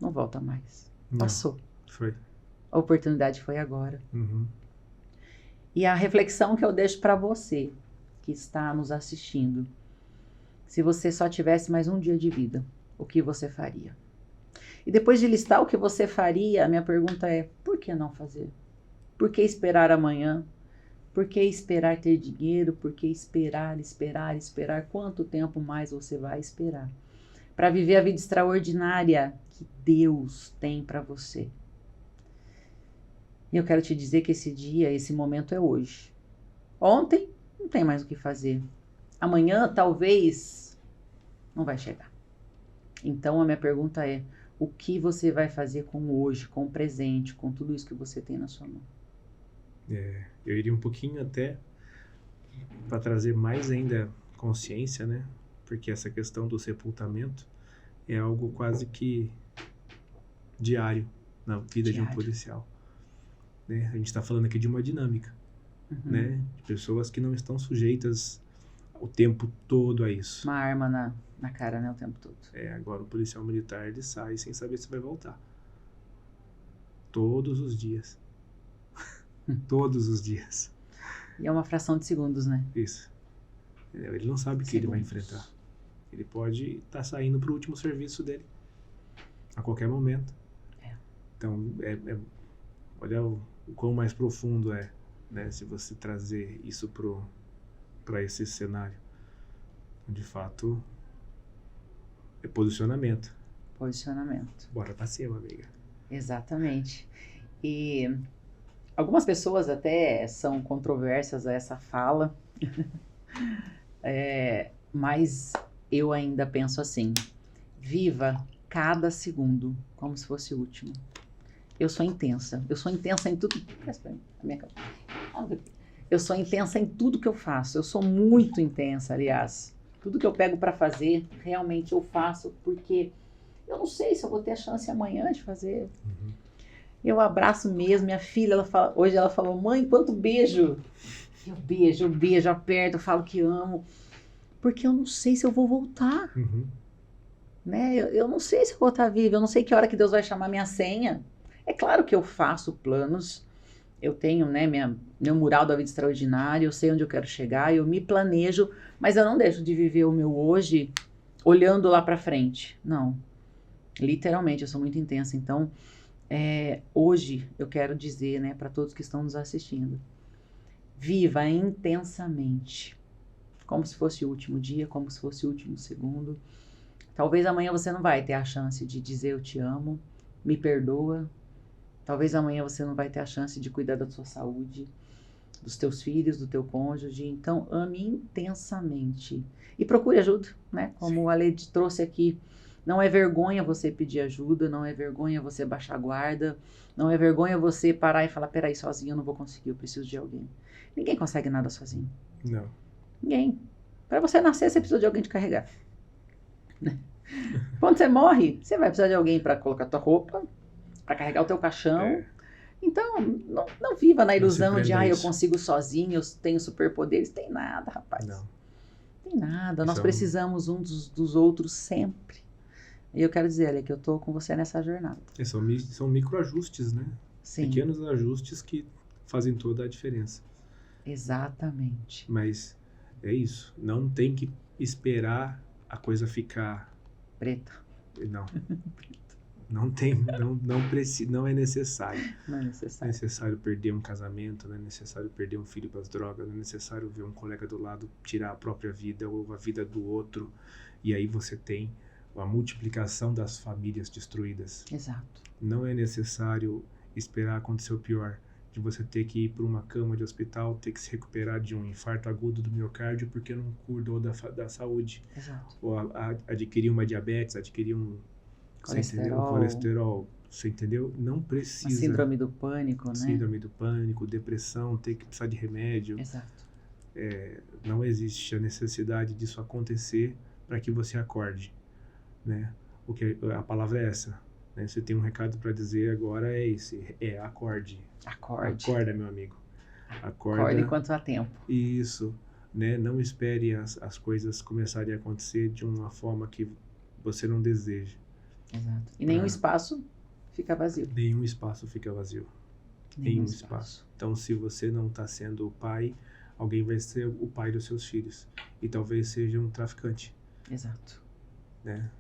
Não volta mais. Não, passou. Foi. A oportunidade foi agora. E a reflexão que eu deixo para você, que está nos assistindo. Se você só tivesse mais um dia de vida, o que você faria? E depois de listar o que você faria, a minha pergunta é, por que não fazer? Por que esperar amanhã? Por que esperar ter dinheiro? Por que esperar? Quanto tempo mais você vai esperar? Para viver a vida extraordinária que Deus tem para você. E eu quero te dizer que esse dia, esse momento é hoje. Ontem, não tem mais o que fazer. Amanhã, talvez, não vai chegar. Então, a minha pergunta é, o que você vai fazer com hoje, com o presente, com tudo isso que você tem na sua mão? Eu iria um pouquinho até para trazer mais ainda consciência, né? Porque essa questão do sepultamento é algo quase que diário na vida de um policial. Né? A gente está falando aqui de uma dinâmica, né? De pessoas que não estão sujeitas o tempo todo a isso. Uma arma na cara, né? O tempo todo. Agora o policial militar, ele sai sem saber se vai voltar. Todos os dias. Todos os dias. E é uma fração de segundos, né? Isso. Ele não sabe o que ele vai enfrentar. Ele pode estar saindo para o último serviço dele. A qualquer momento. Então, olha o quão mais profundo é, né? Se você trazer isso para esse cenário. De fato, é posicionamento. Posicionamento. Bora pra cima, amiga. Exatamente. E algumas pessoas até são controversas a essa fala, mas eu ainda penso assim, viva cada segundo como se fosse o último. Eu sou intensa em tudo. Eu sou intensa em tudo que eu faço, eu sou muito intensa, aliás. Tudo que eu pego para fazer, realmente eu faço, porque eu não sei se eu vou ter a chance amanhã de fazer. Eu abraço mesmo, minha filha, hoje ela falou, mãe, quanto beijo. Eu beijo, aperto, eu falo que amo, porque eu não sei se eu vou voltar. Né? Eu não sei se eu vou estar viva, eu não sei que hora que Deus vai chamar minha senha. É claro que eu faço planos, eu tenho, né, meu mural da vida extraordinária, eu sei onde eu quero chegar, eu me planejo, mas eu não deixo de viver o meu hoje olhando lá para frente. Não, literalmente, eu sou muito intensa. Então, hoje eu quero dizer, né, para todos que estão nos assistindo, viva intensamente, como se fosse o último dia, como se fosse o último segundo. Talvez amanhã você não vai ter a chance de dizer eu te amo, me perdoa. Talvez amanhã você não vai ter a chance de cuidar da sua saúde, dos teus filhos, do teu cônjuge. Então, ame intensamente. E procure ajuda, né? Como a Lady trouxe aqui. Não é vergonha você pedir ajuda, não é vergonha você baixar a guarda, não é vergonha você parar e falar, peraí, sozinho eu não vou conseguir, eu preciso de alguém. Ninguém consegue nada sozinho. Não. Ninguém. Para você nascer, você precisa de alguém te carregar. Quando você morre, você vai precisar de alguém para colocar tua roupa, para carregar o teu caixão. Então, não viva na ilusão de, eu consigo sozinho, eu tenho superpoderes. Tem nada, rapaz. Não. Tem nada. Nós precisamos uns dos outros sempre. E eu quero dizer, que eu tô com você nessa jornada. São microajustes, né? Sim. Pequenos ajustes que fazem toda a diferença. Exatamente. Mas é isso. Não tem que esperar a coisa ficar... preta. Não. Não tem, não é necessário. Não é necessário. Não é necessário perder um casamento, não é necessário perder um filho para as drogas, não é necessário ver um colega do lado tirar a própria vida ou a vida do outro. E aí você tem a multiplicação das famílias destruídas. Exato. Não é necessário esperar acontecer o pior, de você ter que ir para uma cama de hospital, ter que se recuperar de um infarto agudo do miocárdio porque não cuidou da saúde. Exato. Ou adquirir uma diabetes, adquirir um colesterol, você entendeu? Não precisa. A síndrome do pânico, né? Síndrome do pânico, depressão, ter que precisar de remédio. Exato. Não existe a necessidade disso acontecer para que você acorde, né? A palavra é essa, né? Você tem um recado para dizer agora, é esse, acorde. Acorda, meu amigo. Acorde enquanto há tempo. Isso, né? Não espere as coisas começarem a acontecer de uma forma que você não deseja. Exato. E nenhum espaço fica vazio. Nenhum espaço fica vazio. Nenhum espaço. Então, se você não está sendo o pai, alguém vai ser o pai dos seus filhos. E talvez seja um traficante. Exato. Né?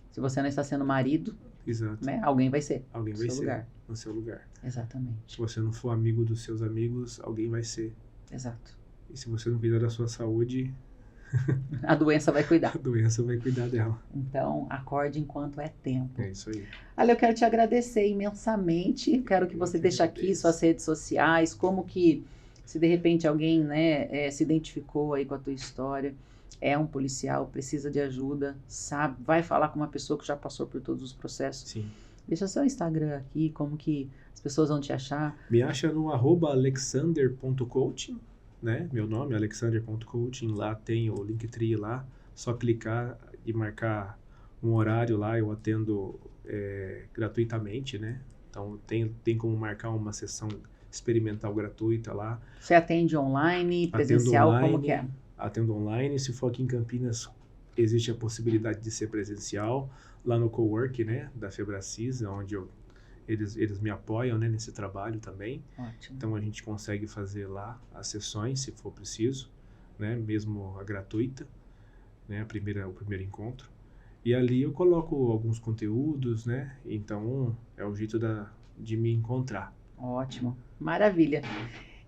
Se você não está sendo marido, exato, né? Alguém vai ser. Alguém vai ser no seu lugar. Exatamente. Se você não for amigo dos seus amigos, alguém vai ser. Exato. E se você não cuidar da sua saúde, A doença vai cuidar. A doença vai cuidar dela. Então, acorde enquanto é tempo. É isso aí. Ale, eu quero te agradecer imensamente. Quero que você deixe aqui suas redes sociais, como que, se de repente alguém, né, se identificou aí com a tua história, é um policial, precisa de ajuda, sabe, vai falar com uma pessoa que já passou por todos os processos. Sim. Deixa seu Instagram aqui, como que as pessoas vão te achar. Me acha no @alexander.coaching, né? Meu nome é alexander.coaching, lá tem o Linktree lá, só clicar e marcar um horário lá, eu atendo gratuitamente, né? Então tem como marcar uma sessão experimental gratuita lá. Você atende online, presencial, Atendo online, como que é? Atendo online, se for aqui em Campinas, existe a possibilidade de ser presencial, lá no cowork, né, da Febracis, onde eles me apoiam, né, nesse trabalho também. Ótimo. Então a gente consegue fazer lá as sessões, se for preciso, né, mesmo a gratuita, né, o primeiro encontro. E ali eu coloco alguns conteúdos, né, então é o jeito de me encontrar. Ótimo, maravilha.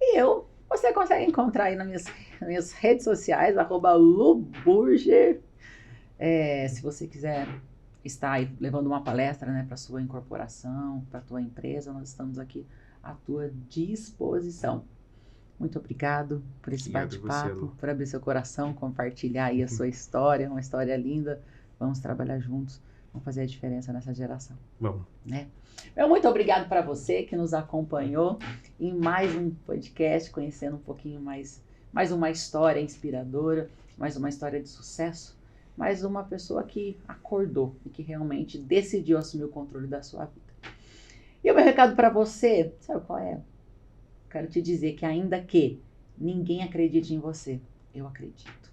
E você consegue encontrar aí nas minhas redes sociais, @luburger. Se você quiser estar aí levando uma palestra, né, para sua incorporação, para tua empresa, nós estamos aqui à tua disposição. Muito obrigado por esse bate-papo, por abrir seu coração, compartilhar aí a sua história, uma história linda. Vamos trabalhar juntos, vamos fazer a diferença nessa geração. Vamos. Né? Muito obrigado para você que nos acompanhou em mais um podcast, conhecendo um pouquinho mais uma história inspiradora, mais uma história de sucesso, mais uma pessoa que acordou e que realmente decidiu assumir o controle da sua vida. E o meu recado para você, sabe qual é? Quero te dizer que ainda que ninguém acredite em você, eu acredito.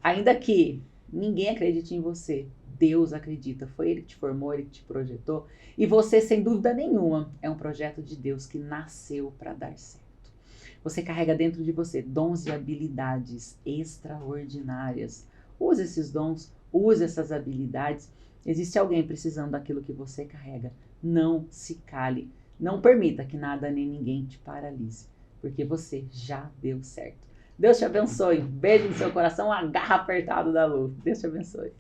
Ainda que ninguém acredite em você, Deus acredita. Foi Ele que te formou, Ele que te projetou. E você, sem dúvida nenhuma, é um projeto de Deus que nasceu para dar certo. Você carrega dentro de você dons e habilidades extraordinárias. Use esses dons, use essas habilidades. Existe alguém precisando daquilo que você carrega. Não se cale. Não permita que nada nem ninguém te paralise, porque você já deu certo. Deus te abençoe. Um beijo no seu coração, uma garra apertada da Lu. Deus te abençoe.